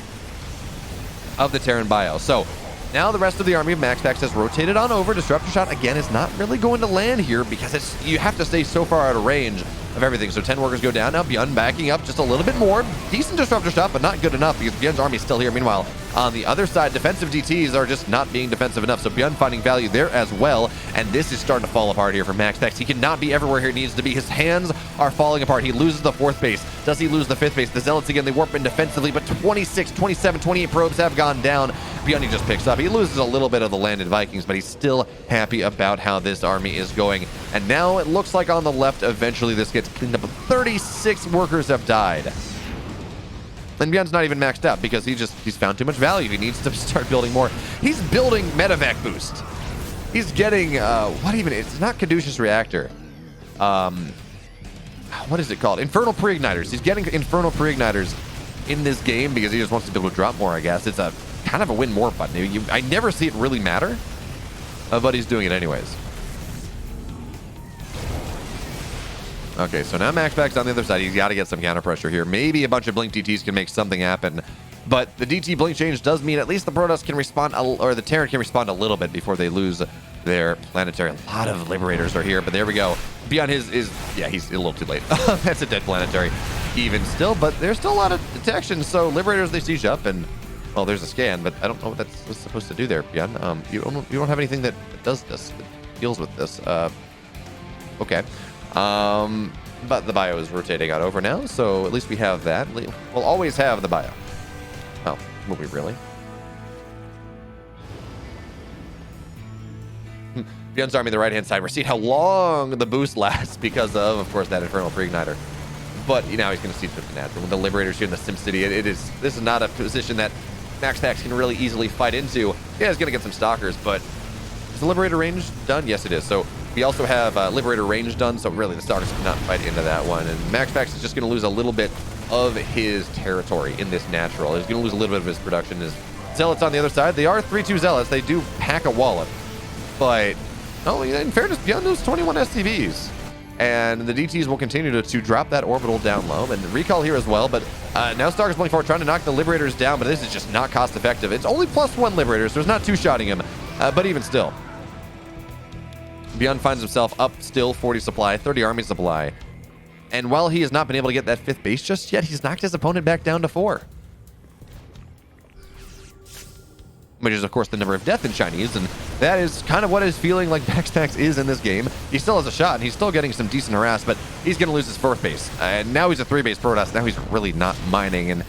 A: of the Terran Bio. So now the rest of the army of MAXPAX has rotated on over. Disruptor shot, again, is not really going to land here because you have to stay so far out of range of everything. So 10 workers go down. Now Byun backing up just a little bit more. Decent Disruptor shot, but not good enough because Byun's army is still here. Meanwhile, on the other side, defensive DTs are just not being defensive enough. So Byun finding value there as well. And this is starting to fall apart here for MAXPAX. He cannot be everywhere he needs to be. His hands are falling apart. He loses the 4th base. Does he lose the 5th base? The Zealots again, they warp in defensively, but 26, 27, 28 probes have gone down. Byun, he just picks up. He loses a little bit of the landed Vikings, but he's still happy about how this army is going. And now it looks like on the left, eventually this gets cleaned up. 36 workers have died. And Byun's not even maxed out because he's found too much value. He needs to start building more. He's building medevac boost. He's getting, it's not Caduceus Reactor. What is it called? Infernal Pre-Igniters. He's getting Infernal Pre-Igniters in this game because he just wants to be able to drop more, I guess. It's a kind of a win more button. I never see it really matter, but he's doing it anyways. Okay, so now MAXPAX on the other side. He's got to get some counter pressure here. Maybe a bunch of Blink DTs can make something happen. But the DT Blink change does mean at least the Protoss can respond, or the Terran can respond a little bit before they lose their planetary. A lot of Liberators are here, but there we go. Beyond yeah, he's a little too late. That's a dead planetary even still, but there's still a lot of detection. So Liberators, they siege up, and, well, there's a scan, but I don't know what that's supposed to do there, Beyond. You don't have anything that does this, that deals with this. Okay. But the bio is rotating on over now, so at least we have that. We'll always have the bio. Oh, will we really? Byun's army, the right-hand side. We're seeing how long the boost lasts because of course, that Infernal Pre-Igniter. But now he's going to siege with the natural. With the Liberators here in the Sim City, this is not a position that MAXPAX can really easily fight into. Yeah, he's going to get some Stalkers, but is the Liberator range done? Yes, it is. So we also have Liberator range done, so really the Stalkers cannot fight into that one. And MAXPAX is just going to lose a little bit of his territory in this natural. He's going to lose a little bit of his production. His Zealots on the other side, they are 3-2 Zealots. They do pack a wallop. But, oh, in fairness, Byun knows 21 SCVs. And the DTs will continue to drop that orbital down low. And recall here as well, but now Stalker's playing forward, trying to knock the Liberators down, but this is just not cost effective. It's only +1 Liberators, so there's not 2-shotting him, but even still. Byun finds himself up still 40 supply, 30 army supply. And while he has not been able to get that 5th base just yet, he's knocked his opponent back down to 4. Which is, of course, the number of death in Chinese, and that is kind of what is feeling like MAXPAX is in this game. He still has a shot, and he's still getting some decent harass, but he's going to lose his 4th base. And now he's a 3-base Protoss. Now he's really not mining, and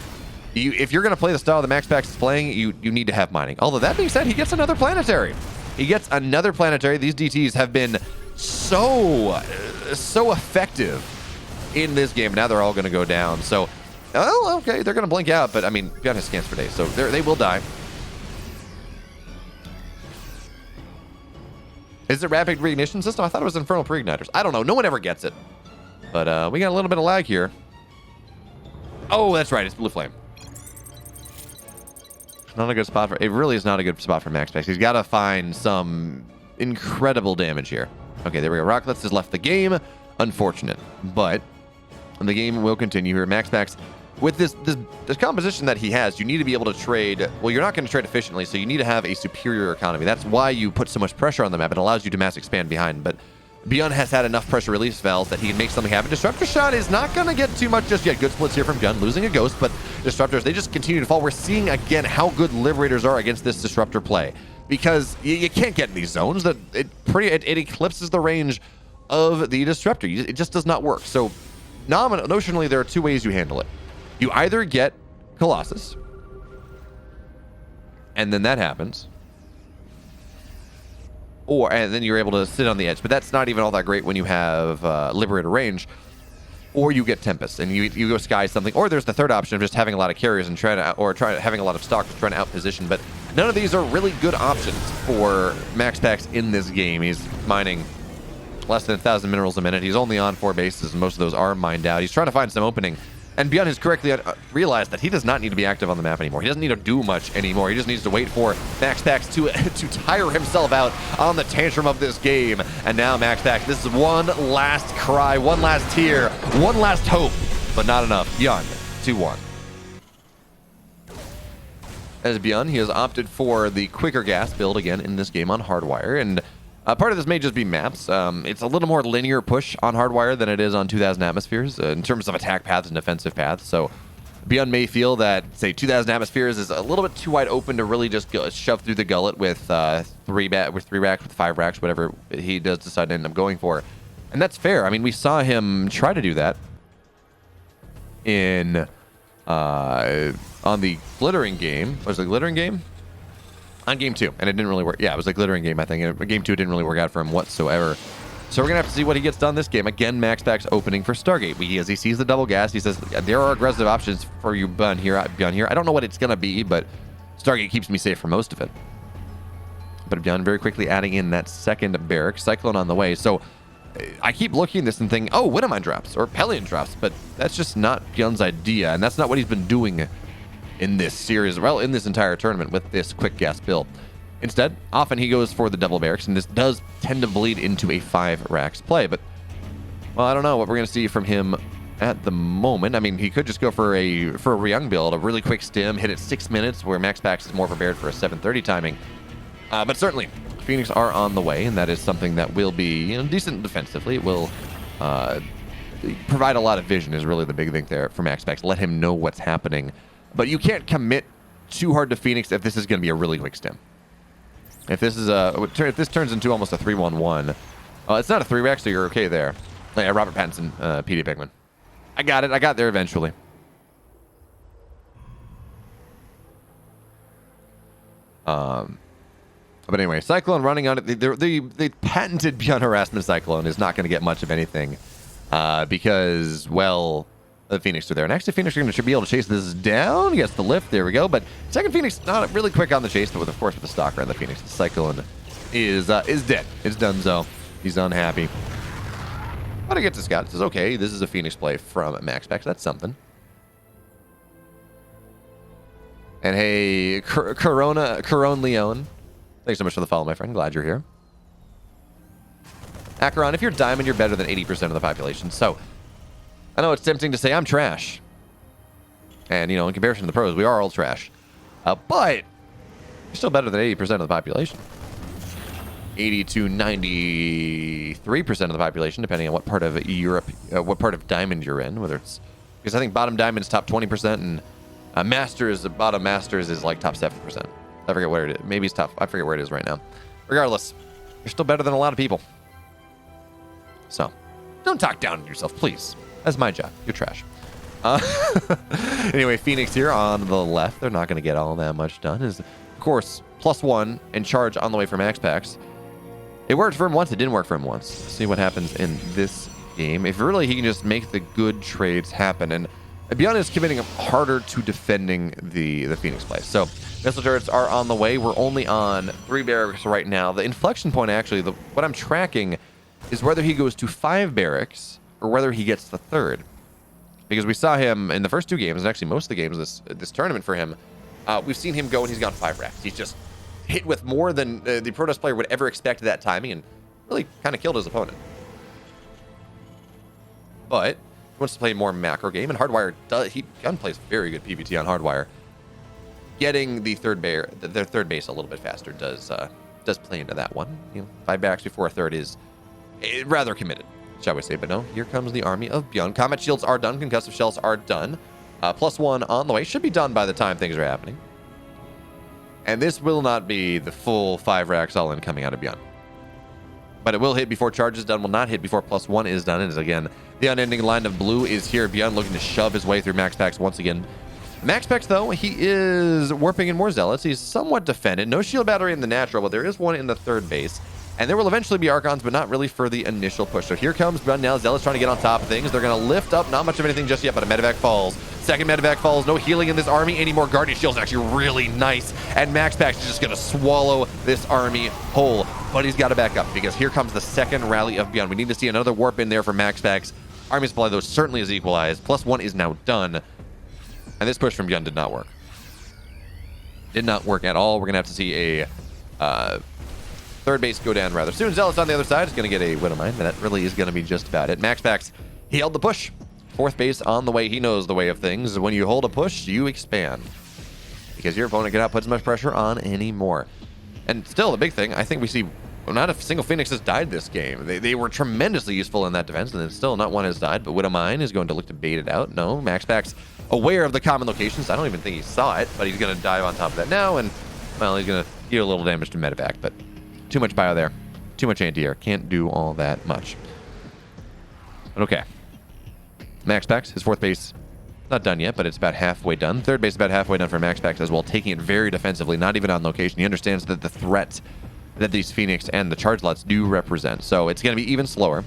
A: if you're going to play the style that MAXPAX is playing, you need to have mining. Although, that being said, he gets another planetary. He gets another planetary. These DTs have been so effective in this game. Now they're all going to go down. So, oh, okay, they're going to blink out, but I mean, Byun has scans for days, so they will die. Is it rapid reignition system? I thought it was Infernal Pre-Igniters. I don't know. No one ever gets it. But we got a little bit of lag here. Oh, that's right. It's Blue Flame. Not a good spot for... It really is not a good spot for MAXPAX. He's got to find some incredible damage here. Okay, there we go. Rocklets has left the game. Unfortunate. But the game will continue here. MAXPAX, with this composition that he has, you need to be able to trade... Well, you're not going to trade efficiently, so you need to have a superior economy. That's why you put so much pressure on the map. It allows you to mass expand behind. But Byun has had enough pressure release valves that he can make something happen. Disruptor shot is not going to get too much just yet. Good splits here from Byun, losing a ghost, but Disruptors, they just continue to fall. We're seeing, again, how good Liberators are against this Disruptor play. Because you can't get in these zones. That it eclipses the range of the Disruptor. It just does not work. So, notionally, there are two ways you handle it. You either get Colossus, and then that happens, and then you're able to sit on the edge. But that's not even all that great when you have Liberator range. or you get Tempest and you go Sky something, or there's the third option of just having a lot of carriers and having a lot of stock trying to outposition. But none of these are really good options for MAXPAX in this game. He's mining less than 1,000 minerals a minute. He's only on 4 bases, and most of those are mined out. He's trying to find some opening. And Byun has correctly realized that he does not need to be active on the map anymore. He doesn't need to do much anymore. He just needs to wait for MAXPAX to tire himself out on the tantrum of this game. And now MAXPAX, this is one last cry, one last tear, one last hope, but not enough. Byun, 2-1. As Byun, he has opted for the quicker gas build again in this game on Hardwire. And part of this may just be maps. It's a little more linear push on Hardwire than it is on 2,000 Atmospheres in terms of attack paths and defensive paths. So Byun may feel that, say, 2,000 Atmospheres is a little bit too wide open to really just shove through the gullet with 3 racks, with 5 racks, whatever he does decide to end up going for. And that's fair. I mean, we saw him try to do that in on the Glittering game. Was it the Glittering game? On game 2, and it didn't really work. Yeah, it was a Glittering game, I think. And game 2 didn't really work out for him whatsoever. So we're going to have to see what he gets done this game. Again, MAXPAX opening for Stargate. As he sees the double gas, he says, there are aggressive options for you, Byun here. I don't know what it's going to be, but Stargate keeps me safe for most of it. But Byun very quickly adding in that second barrack. Cyclone on the way. So I keep looking at this and thinking, oh, Widowmine drops or Pelion drops, but that's just not Byun's idea, and that's not what he's been doing in this series, well, in this entire tournament with this quick gas build. Instead, often he goes for the double barracks, and this does tend to bleed into a 5 racks play. But, well, I don't know what we're going to see from him at the moment. I mean, he could just go for a Ryung build, a really quick stim, hit it 6 minutes, where MAXPAX is more prepared for a 7:30 timing. But certainly, Phoenix are on the way, and that is something that will be decent defensively. It will provide a lot of vision is really the big thing there for MAXPAX. Let him know what's happening. But you can't commit too hard to Phoenix if this is going to be a really quick stim. If this is if this turns into almost a 3-1-1, it's not a 3 rack, so you're okay there. Yeah, Robert Pattinson, PD Pigman. I got it. I got there eventually. But anyway, Cyclone running on it. The patented Byun harassment Cyclone is not going to get much of anything because, well, the Phoenix are there. And actually, Phoenix are going to be able to chase this down. Gets the lift. There we go. But second Phoenix, not really quick on the chase, but of course, with the stalker and the Phoenix, the Cyclone is dead. It's done so. He's unhappy. But I get to Scott. It says, okay, this is a Phoenix play from MAXPAX. That's something. And hey, Corone Leone. Thanks so much for the follow, my friend. Glad you're here. Acheron, if you're diamond, you're better than 80% of the population. So, I know it's tempting to say I'm trash. And, in comparison to the pros, we are all trash. But you're still better than 80% of the population. 80 to 93% of the population, depending on what part of Europe, what part of diamond you're in. Whether it's, because I think bottom diamond's top 20%, and masters, bottom masters is like top 7%. I forget where it is. Maybe it's top. I forget where it is right now. Regardless, you're still better than a lot of people. So, don't talk down on yourself, please. That's my job. You're trash. Anyway, Phoenix here on the left. They're not going to get all that much done. Is, of course, +1 and charge on the way for MAXPAX. It worked for him once. It didn't work for him once. Let's see what happens in this game. If really he can just make the good trades happen. And Byun is committing harder to defending the Phoenix play. So, missile turrets are on the way. We're only on 3 barracks right now. The inflection point, actually, what I'm tracking is whether he goes to 5 barracks or whether he gets the 3rd. Because we saw him in the first 2 games, and actually most of the games this tournament for him, we've seen him go and he's gone 5 racks. He's just hit with more than the Protoss player would ever expect at that timing and really kind of killed his opponent. But he wants to play more macro game, and Hardwire Byun plays very good PvT on Hardwire. Getting the third base a little bit faster does play into that one. 5 barracks before a 3rd is rather committed, shall we say. But no, here comes the army of Byun. Combat shields are done. Concussive shells are done. +1 on the way. Should be done by the time things are happening. And this will not be the full 5 racks all in coming out of Byun. But it will hit before charge is done. Will not hit before +1 is done. And again, the unending line of blue is here. Byun looking to shove his way through MAXPAX once again. MAXPAX, though, he is warping in more zealots. He's somewhat defended. No shield battery in the natural, but there is one in the 3rd base. And there will eventually be Archons, but not really for the initial push. So here comes Byun now. Zealot's trying to get on top of things. They're going to lift up not much of anything just yet, but a medevac falls. Second medevac falls. No healing in this army anymore. Guardian Shield's actually really nice. And MAXPAX is just going to swallow this army whole. But he's got to back up because here comes the second rally of Byun. We need to see another warp in there for MAXPAX. Army supply, though, certainly is equalized. +1 is now done. And this push from Byun did not work. Did not work at all. We're going to have to see a third base go down rather soon. Zealot's on the other side is going to get a Widowmine, and that really is going to be just about it. MAXPAX, he held the push. Fourth base on the way. He knows the way of things. When you hold a push, you expand. Because your opponent cannot put as much pressure on anymore. And still, the big thing, I think we see, well, not a single Phoenix has died this game. They were tremendously useful in that defense, and then still not one has died. But Widowmine is going to look to bait it out. No, MAXPAX aware of the common locations. I don't even think he saw it, but he's going to dive on top of that now, and, well, he's going to deal a little damage to medevac, but too much bio there. Too much anti-air. Can't do all that much. But okay. MAXPAX, his fourth base, not done yet, but it's about halfway done. Third base about halfway done for MAXPAX as well, taking it very defensively, not even on location. He understands that the threat that these Phoenix and the charge lots do represent. So it's going to be even slower,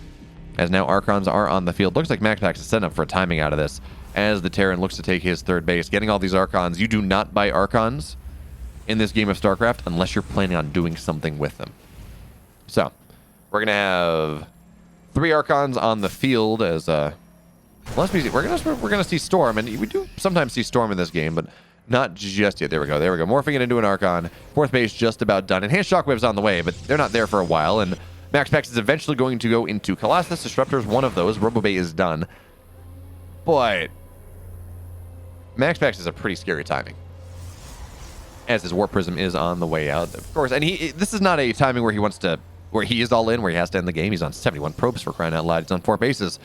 A: as now Archons are on the field. Looks like MAXPAX is setting up for a timing out of this, as the Terran looks to take his third base. Getting all these Archons, you do not buy Archons in this game of StarCraft unless you're planning on doing something with them. So we're gonna have 3 Archons on the field as we're gonna see Storm, and we do sometimes see Storm in this game, but not just yet. There we go. Morphing it into an Archon. Fourth base just about done. Enhanced Shockwave's on the way, but they're not there for a while, and MAXPAX is eventually going to go into Colossus. Disruptor is one of those. Robobay is done. But MAXPAX is a pretty scary timing, as his Warp Prism is on the way out, of course. And this is not a timing where he is all in, where he has to end the game. He's on 71 probes, for crying out loud. He's on 4 bases.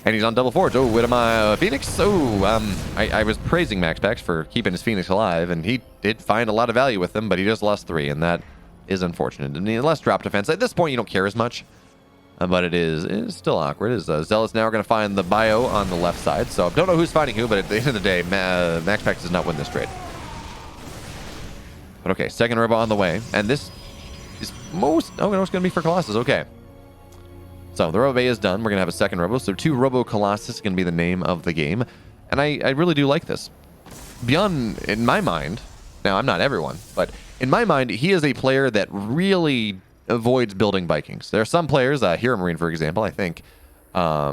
A: And he's on double forge. Oh, Widowmine Phoenix. Oh, I was praising MAXPAX for keeping his Phoenix alive, and he did find a lot of value with them, but he just lost 3, and that is unfortunate. And less drop defense. At this point, you don't care as much, but it is still awkward. Zealots now are going to find the bio on the left side, so don't know who's fighting who, but at the end of the day, MAXPAX does not win this trade. But okay, second Robo on the way, and this is it's going to be for Colossus. Okay. So the Robo is done. We're going to have a second Robo. So 2 Robo Colossus is going to be the name of the game. And I really do like this. Byun, in my mind, now I'm not everyone, but in my mind, he is a player that really avoids building Vikings. There are some players, Hero Marine, for example, I think, I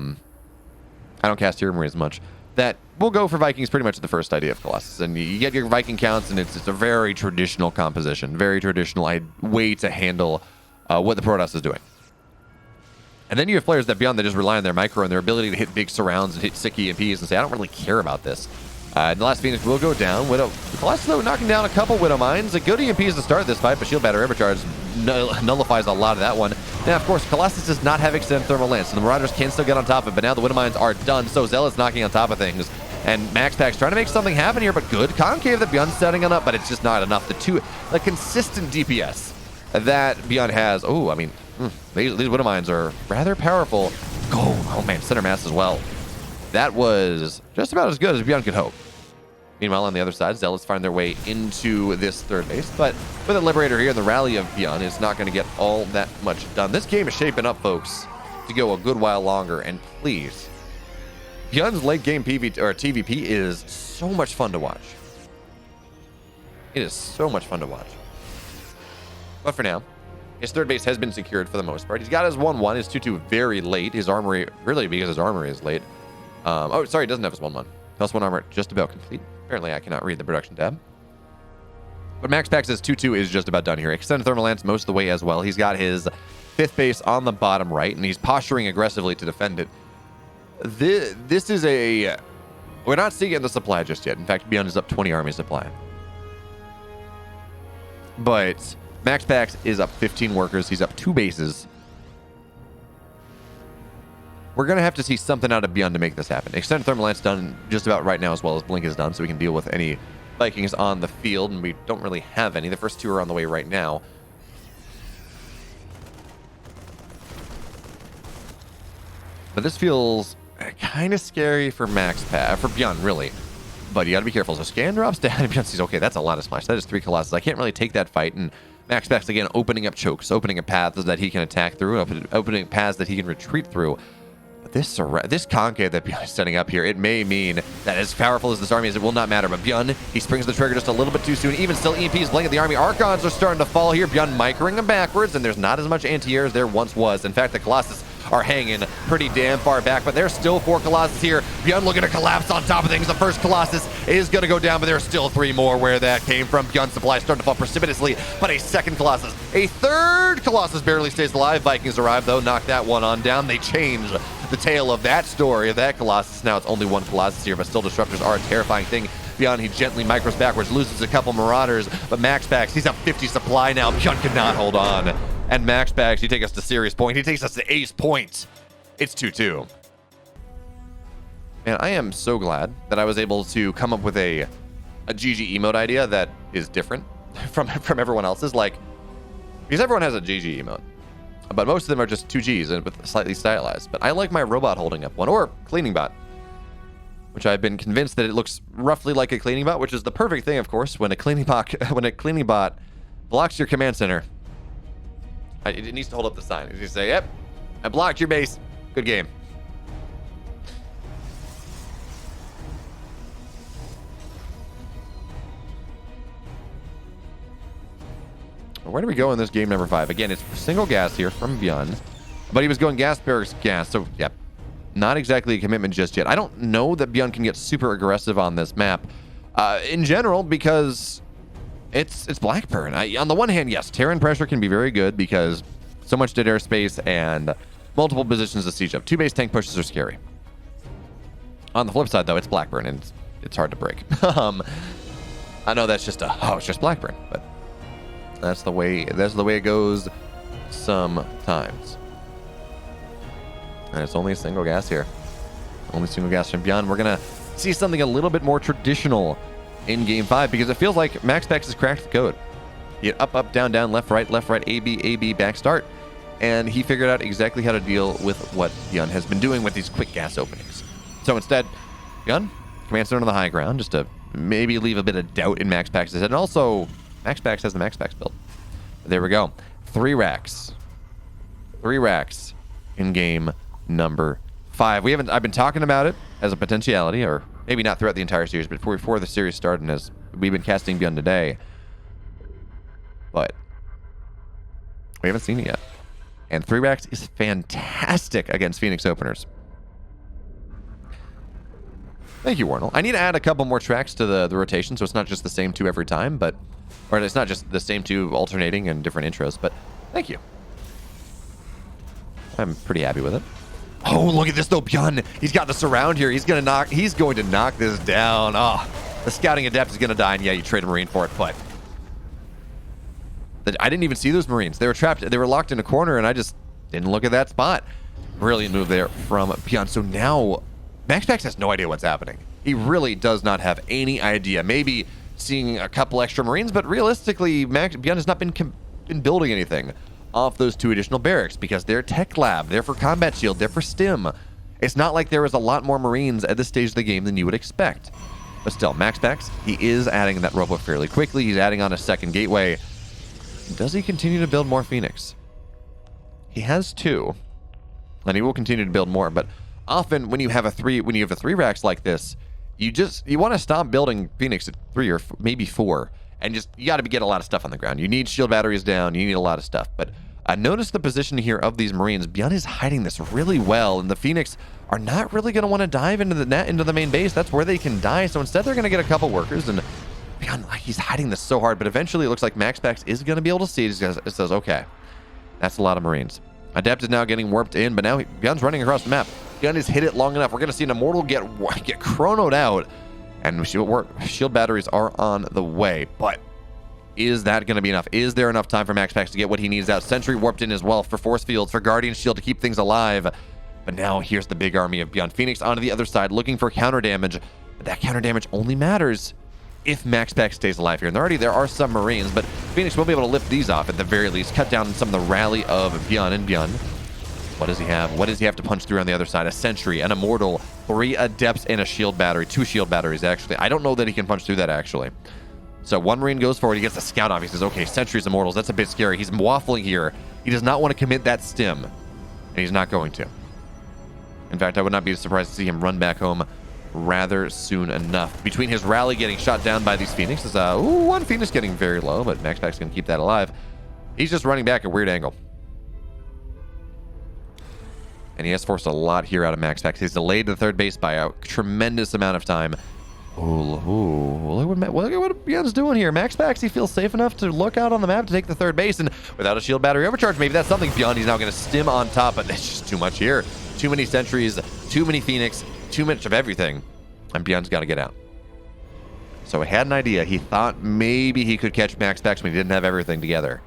A: don't cast Hero Marine as much, that will go for Vikings pretty much the first idea of Colossus. And you get your Viking counts, and it's a very traditional composition, very traditional way to handle what the Protoss is doing. And then you have players that beyond that just rely on their micro and their ability to hit big surrounds and hit sick EMPs and say, I don't really care about this. The last Phoenix will go down. Colossus, though, knocking down a couple Widow Mines. A good EMPs to start this fight, but Shield Batter Overcharge nullifies a lot of that one. Now, of course, Colossus does not have Extended Thermal Lance, so the Marauders can still get on top of it, but now the Widow Mines are done, so Zealot's knocking on top of things. And MAXPAX trying to make something happen here, but good concave that Byun's setting it up, but it's just not enough. The consistent DPS that Byun has. Oh, I mean, these Widow Mines are rather powerful. Oh man, center mass as well. That was just about as good as Byun could hope. Meanwhile, on the other side, Zealots find their way into this third base, but with a Liberator here, the rally of Byun is not going to get all that much done. This game is shaping up, folks, to go a good while longer, and please, Byun's late game TVP is so much fun to watch. It is so much fun to watch. But for now, his third base has been secured for the most part. He's got his 1-1, his 2-2 very late. His armory, really because his armory is late. Oh, sorry, he doesn't have his 1-1. +1 armor just about complete. Apparently, I cannot read the production tab. But MAXPAX's 2-2 is just about done here. Extended Thermal Lance most of the way as well. He's got his 5th base on the bottom right, and he's posturing aggressively to defend it. This is a... We're not seeing it in the supply just yet. In fact, Byun is up 20 army supply. But MAXPAX is up 15 workers. He's up 2 bases. We're going to have to see something out of Byun to make this happen. Extended Thermal Lance done just about right now, as well as Blink is done, so we can deal with any Vikings on the field, and we don't really have any. The first 2 are on the way right now. But this feels kind of scary for MAXPAX, for Byun, really. But you got to be careful. So scan drops down, and Byun sees, okay, that's a lot of splash. That is 3 Colossus. I can't really take that fight, and MAXPAX, again, opening up chokes, opening up paths that he can attack through, opening paths that he can retreat through. But this concave that Byun is setting up here, it may mean that as powerful as this army is, it will not matter. But Byun, he springs the trigger just a little bit too soon. Even still, EMP is blanket the army. Archons are starting to fall here. Byun microing them backwards, and there's not as much anti-air as there once was. In fact, the Colossus are hanging pretty damn far back, but there's still 4 Colossus here. Byun looking to collapse on top of things. The first Colossus is going to go down, but there's still 3 more where that came from. Byun's supply starting to fall precipitously, but a second Colossus, a third Colossus barely stays alive. Vikings arrive, though, knock that one on down. They change the tale of that story, of that Colossus. Now it's only 1 Colossus here, but still disruptors are a terrifying thing. Byun, he gently micros backwards, loses a couple Marauders, but MAXPAX, he's at 50 supply now. Byun cannot hold on. And MAXPAX, he takes us to serious point. He takes us to ace point. It's 2-2. Man, I am so glad that I was able to come up with a GG emote idea that is different from everyone else's. Like, because everyone has a GG emote, but most of them are just 2 Gs and with slightly stylized. But I like my robot holding up one, or cleaning bot, which I've been convinced that it looks roughly like a cleaning bot, which is the perfect thing, of course, when a cleaning bot blocks your command center. It needs to hold up the sign. It needs to say, "Yep, I blocked your base. Good game." Where do we go in this game number 5? Again, it's single gas here from Byun, but he was going gas barracks gas, so yep, not exactly a commitment just yet. I don't know that Byun can get super aggressive on this map in general, because it's Blackburn. On the one hand, yes, Terran pressure can be very good because so much dead airspace and multiple positions to siege up. 2 base tank pushes are scary. On the flip side, though, it's Blackburn, and it's hard to break. I know that's just it's just Blackburn, but that's the way it goes sometimes. And it's only a single gas here. Only single gas from Byun. We're gonna see something a little bit more traditional in game 5, because it feels like MAXPAX has cracked the code. He had up, up, down, down, left, right, A, B, back, start. And he figured out exactly how to deal with what Byun has been doing with these quick gas openings. So instead, Byun, command center on the high ground, just to maybe leave a bit of doubt in MAXPAX's head. And also, MAXPAX has the MAXPAX build. There we go. 3 racks. 3 racks in game number 5. I've been talking about it as a potentiality, or maybe not throughout the entire series, but before the series started, and as we've been casting Byun today. But we haven't seen it yet. And 3 racks is fantastic against Phoenix openers. Thank you, Warnell. I need to add a couple more tracks to the rotation, so it's not just the same 2 every time, or it's not just the same 2 alternating and different intros, but thank you. I'm pretty happy with it. Oh, look at this though, Byun. He's got the surround here. He's going to knock this down. Oh, the scouting adept is going to die, and yeah, you trade a Marine for it, but I didn't even see those Marines. They were trapped. They were locked in a corner, and I just didn't look at that spot. Brilliant move there from Byun. So now MAXPAX has no idea what's happening. He really does not have any idea. Maybe seeing a couple extra Marines, but realistically, Byun has not been building anything off those 2 additional barracks, because they're tech lab, they're for combat shield, they're for stim. It's not like there was a lot more Marines at this stage of the game than you would expect. But still, MAXPAX, he is adding that robo fairly quickly. He's adding on a second gateway. Does he continue to build more Phoenix? He has 2, and he will continue to build more. But often, when you have a 3 racks like this, you want to stop building Phoenix at 3 or maybe 4, and you got to get a lot of stuff on the ground. You need shield batteries down. You need a lot of stuff. But notice the position here of these Marines. Byun is hiding this really well, and the Phoenix are not really going to want to dive into the main base. That's where they can die. So instead, they're going to get a couple workers, and Byun, he's hiding this so hard. But eventually, it looks like MAXPAX is going to be able to see it. It says, okay, that's a lot of Marines. Adept is now getting warped in, but now Byun's running across the map. Byun has hit it long enough. We're going to see an Immortal get chronoed out, and shield batteries are on the way. But is that going to be enough? Is there enough time for MAXPAX to get what he needs out? Sentry warped in as well for force fields, for Guardian Shield to keep things alive. But now here's the big army of Byun. Phoenix onto the other side looking for counter damage. But that counter damage only matters if MAXPAX stays alive here. And there are some Marines, but Phoenix will be able to lift these off at the very least, cut down some of the rally of Byun. And Byun, what does he have? What does he have to punch through on the other side? A Sentry, an Immortal, 3 Adepts, and a shield battery. 2 shield batteries, actually. I don't know that he can punch through that, actually. So one Marine goes forward. He gets the scout off. He says, okay, Sentries Immortals. That's a bit scary. He's waffling here. He does not want to commit that stim. And he's not going to. In fact, I would not be surprised to see him run back home rather soon enough. Between his rally getting shot down by these Phoenixes, one Phoenix getting very low, but MAXPAX going to keep that alive. He's just running back at a weird angle. And he has forced a lot here out of MAXPAX. He's delayed the third base by a tremendous amount of time. Look at what Byun's doing here. MAXPAX, he feels safe enough to look out on the map to take the third base, and without a shield battery overcharge, maybe that's something. Byun, he's now going to stim on top, but it's just too much here. Too many sentries, too many Phoenix, too much of everything, and Byun's got to get out. So he had an idea. He thought maybe he could catch MAXPAX when he didn't have everything together,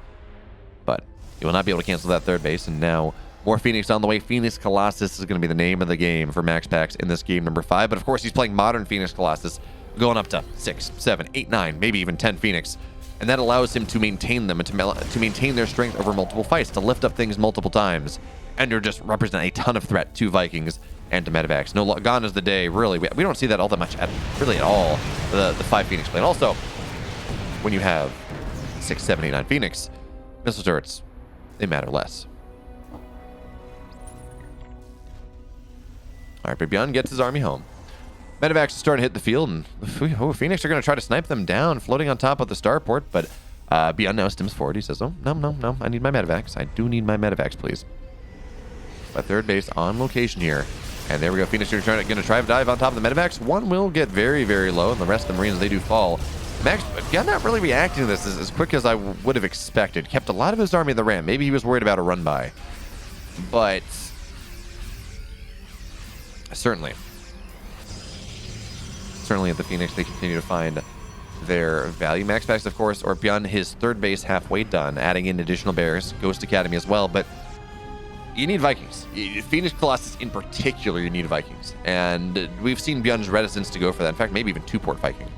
A: but he will not be able to cancel that third base, and now more Phoenix on the way. Phoenix Colossus is going to be the name of the game for MAXPAX in this game number 5, but of course he's playing modern Phoenix Colossus, going up to 6, 7, 8, 9, maybe even 10 Phoenix, and that allows him to maintain them and to maintain their strength over multiple fights, to lift up things multiple times, and to just represent a ton of threat to Vikings and to Medivacs. Gone is the day, really. We don't see that all that much at all, the 5 Phoenix play. And also, when you have 6, 7, 8, 9 Phoenix, missile turrets, they matter less. All right, but Byun gets his army home. Medivacs are starting to hit the field, and Phoenix are going to try to snipe them down, floating on top of the starport, but Byun now stims forward. He says, oh, no, I need my Medivacs. I do need my Medivacs, please. My third base on location here. And there we go. Phoenix are going to try to dive on top of the Medivacs. One will get very, very low, and the rest of the Marines, they do fall. Byun not really reacting to this as quick as I would have expected. Kept a lot of his army in the ramp. Maybe he was worried about a run-by. But certainly at the Phoenix, they continue to find their value. MAXPAX, of course, or Byun, his third base halfway done, adding in additional bears, Ghost Academy as well, but you need Vikings. Phoenix Colossus in particular, you need Vikings. And we've seen Byun's reticence to go for that. In fact, maybe even 2-port Viking.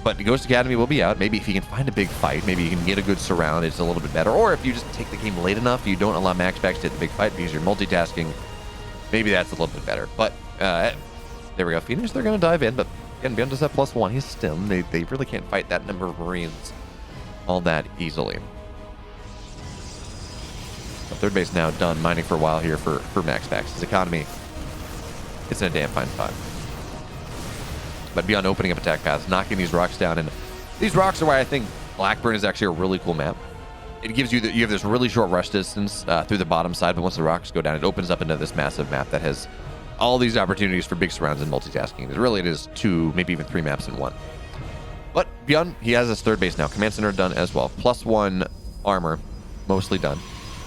A: But the Ghost Academy will be out. Maybe if he can find a big fight, maybe he can get a good surround, it's a little bit better. Or if you just take the game late enough, you don't allow MAXPAX to hit the big fight because you're multitasking, maybe that's a little bit better. But there we go. Phoenix, they're going to dive in, but again, Byun does have +1. He's stim. They really can't fight that number of Marines all that easily. So third base now done, mining for a while here for MAXPAX. His economy, it's in a damn fine spot. But Byun opening up attack paths, knocking these rocks down, and these rocks are why I think Blackburn is actually a really cool map. It gives you you have this really short rush distance through the bottom side, but once the rocks go down, it opens up into this massive map that has all these opportunities for big surrounds and multitasking. It is 2, maybe even 3 maps in one. But Byun, he has his third base now. Command center done as well. +1 armor, mostly done.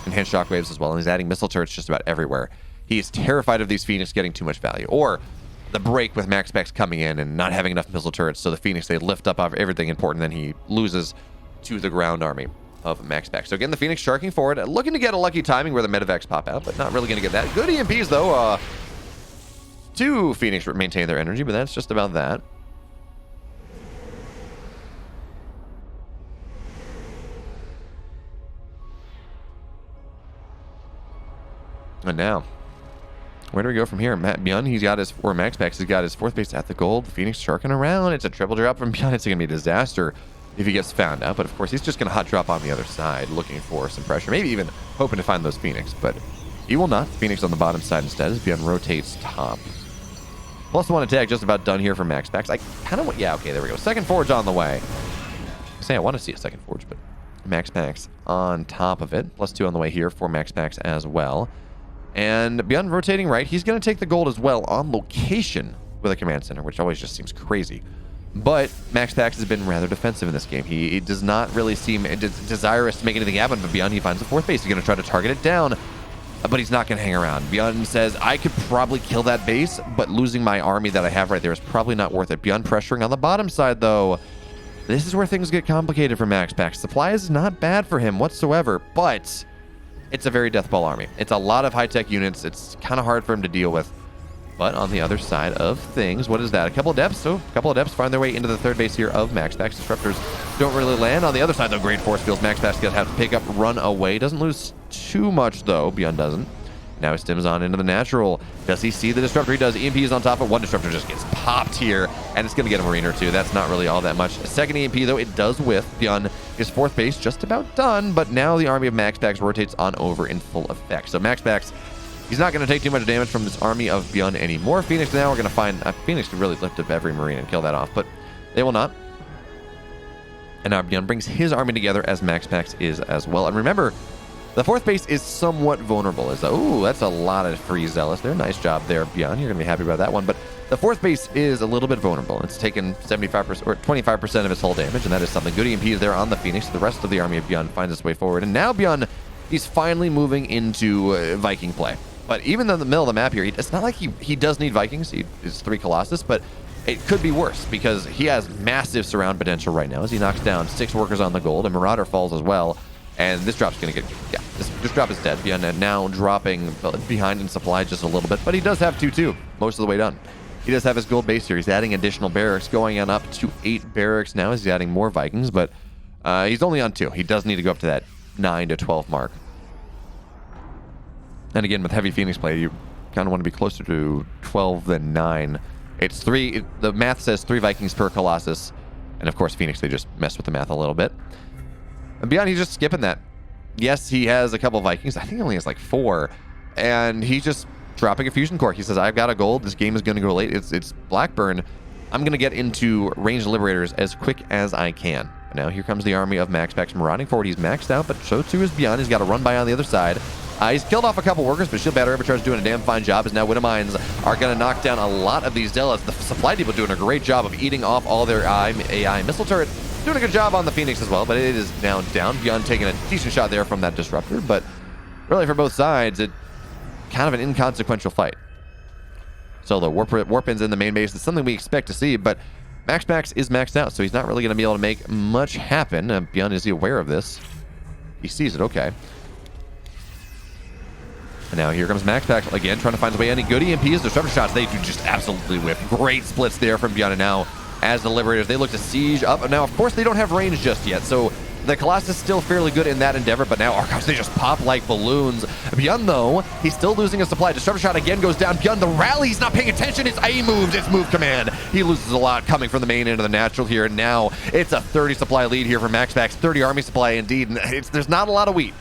A: Enhanced shockwaves as well, and he's adding missile turrets just about everywhere. He is terrified of these Phoenix getting too much value, or the break with MAXPAX coming in and not having enough missile turrets, so the Phoenix, they lift up everything important, then he loses to the ground army of MAXPAX. So again, the Phoenix sharking forward, looking to get a lucky timing where the Medivacs pop out, but not really going to get that. Good EMPs, though. 2 Phoenix maintain their energy, but that's just about that. And now, where do we go from here? Byun, he's got his, or MAXPAX, he's got his fourth base at the gold. The Phoenix sharking around. It's a triple drop from Byun. It's going to be a disaster if he gets found out. But of course, he's just going to hot drop on the other side, looking for some pressure. Maybe even hoping to find those Phoenix, but he will not. Phoenix on the bottom side instead as Byun rotates top. +1 attack just about done here for MAXPAX. I kind of want, yeah, okay, there we go. Second forge on the way. I want to see a second forge, but MAXPAX on top of it. +2 on the way here for MAXPAX as well. And Byun rotating right, he's going to take the gold as well on location with a command center, which always just seems crazy. But MAXPAX has been rather defensive in this game. He does not really seem desirous to make anything happen, but Byun, he finds the fourth base. He's going to try to target it down, but he's not going to hang around. Byun says, I could probably kill that base, but losing my army that I have right there is probably not worth it. Byun pressuring on the bottom side, though. This is where things get complicated for MAXPAX. Supply is not bad for him whatsoever, but it's a very deathball army. It's a lot of high-tech units. It's kind of hard for him to deal with. But on the other side of things, what is that? A couple of depths. So a couple of depths find their way into the third base here of MAXPAX. Disruptors don't really land. On the other side, though, great force fields. MAXPAX going to have to pick up, run away. Doesn't lose too much, though. Byun doesn't. Now he stims on into the natural. Does he see the disruptor? He does. EMP is on top of one. Disruptor just gets popped here, and it's going to get a Marine or two. That's not really all that much. Second EMP, though, it does whiff. Byun is fourth base, just about done, but now the army of MAXPAX rotates on over in full effect. So MAXPAX, he's not going to take too much damage from this army of Byun anymore. Phoenix now, we're going to find... Phoenix could really lift up every Marine and kill that off, but they will not. And now Byun brings his army together as MAXPAX is as well. And remember, the fourth base is somewhat vulnerable. Ooh, that's a lot of free zealots there. Nice job there, Byun. You're going to be happy about that one. But the fourth base is a little bit vulnerable. It's taken 75% or 25% of its whole damage, and that is something. Good EMP is there on the Phoenix. The rest of the army of Byun finds its way forward. And now Byun, he's finally moving into Viking play. But even in the middle of the map here, it's not like he does need Vikings. He is 3 Colossus, but it could be worse because he has massive surround potential right now as he knocks down 6 workers on the gold, and Marauder falls as well. And this drop's going to get... Yeah, this drop is dead. Byun now dropping behind in supply just a little bit. But he does have 2-2 most of the way done. He does have his gold base here. He's adding additional barracks, going on up to 8 barracks now as he's adding more Vikings. But he's only on 2. He does need to go up to that 9 to 12 mark. And again, with heavy Phoenix play, you kind of want to be closer to 12 than 9. It's 3... the math says 3 Vikings per Colossus. And of course, Phoenix, they just messed with the math a little bit. And Byun, he's just skipping that. Yes, he has a couple Vikings. I think he only has like 4. And he's just dropping a fusion core. He says, I've got a gold. This game is going to go late. It's Blackburn. I'm going to get into ranged liberators as quick as I can. Now here comes the army of MAXPAX marauding forward. He's maxed out, but so too is Byun. He's got to run by on the other side. He's killed off a couple workers, but Shield Battery Arbitrage doing a damn fine job as now Widow Mines are going to knock down a lot of these Zealots. The supply depot doing a great job of eating off all their AI missile turret. Doing a good job on the Phoenix as well, but it is now down. Byun taking a decent shot there from that disruptor, but really for both sides, it kind of an inconsequential fight. So the Warpin's in the main base. It's something we expect to see, but MAXPAX is maxed out, so he's not really going to be able to make much happen. Byun, is he aware of this? He sees it, okay. And now here comes MAXPAX again, trying to find his way. Any good EMPs, disruptor shots, they do just absolutely whip. Great splits there from Byun, and now as the Liberators, they look to siege up. And now, of course, they don't have range just yet, so the Colossus is still fairly good in that endeavor, but now Archives, they just pop like balloons. Byun, though, he's still losing a supply. Disruptor shot again goes down. Byun, the rally, he's not paying attention. It's A moves, it's move command. He loses a lot coming from the main end of the natural here, and now it's a 30 supply lead here for MAXPAX. 30 army supply indeed. There's not a lot of wheat.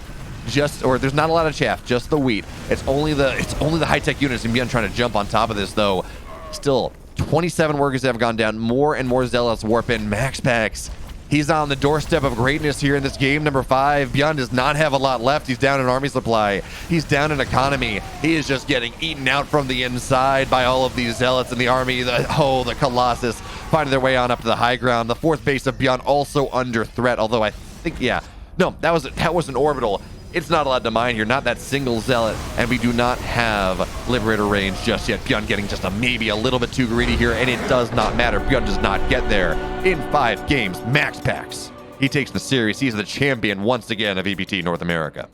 A: There's not a lot of chaff, just the wheat. It's only the high-tech units, and Byun trying to jump on top of this, though. Still, 27 workers have gone down. More and more Zealots warp in. MAXPAX, he's on the doorstep of greatness here in this game. Number 5, Byun does not have a lot left. He's down in army supply. He's down in economy. He is just getting eaten out from the inside by all of these Zealots in the army. The Colossus finding their way on up to the high ground. The 4th base of Byun also under threat, although I think, yeah. No, that was an orbital. It's not allowed to mine here, not that single Zealot, and we do not have Liberator range just yet. Byun getting just maybe a little bit too greedy here, and it does not matter. Byun does not get there. In 5 games, MAXPAX. He takes the series. He's the champion once again of EPT North America.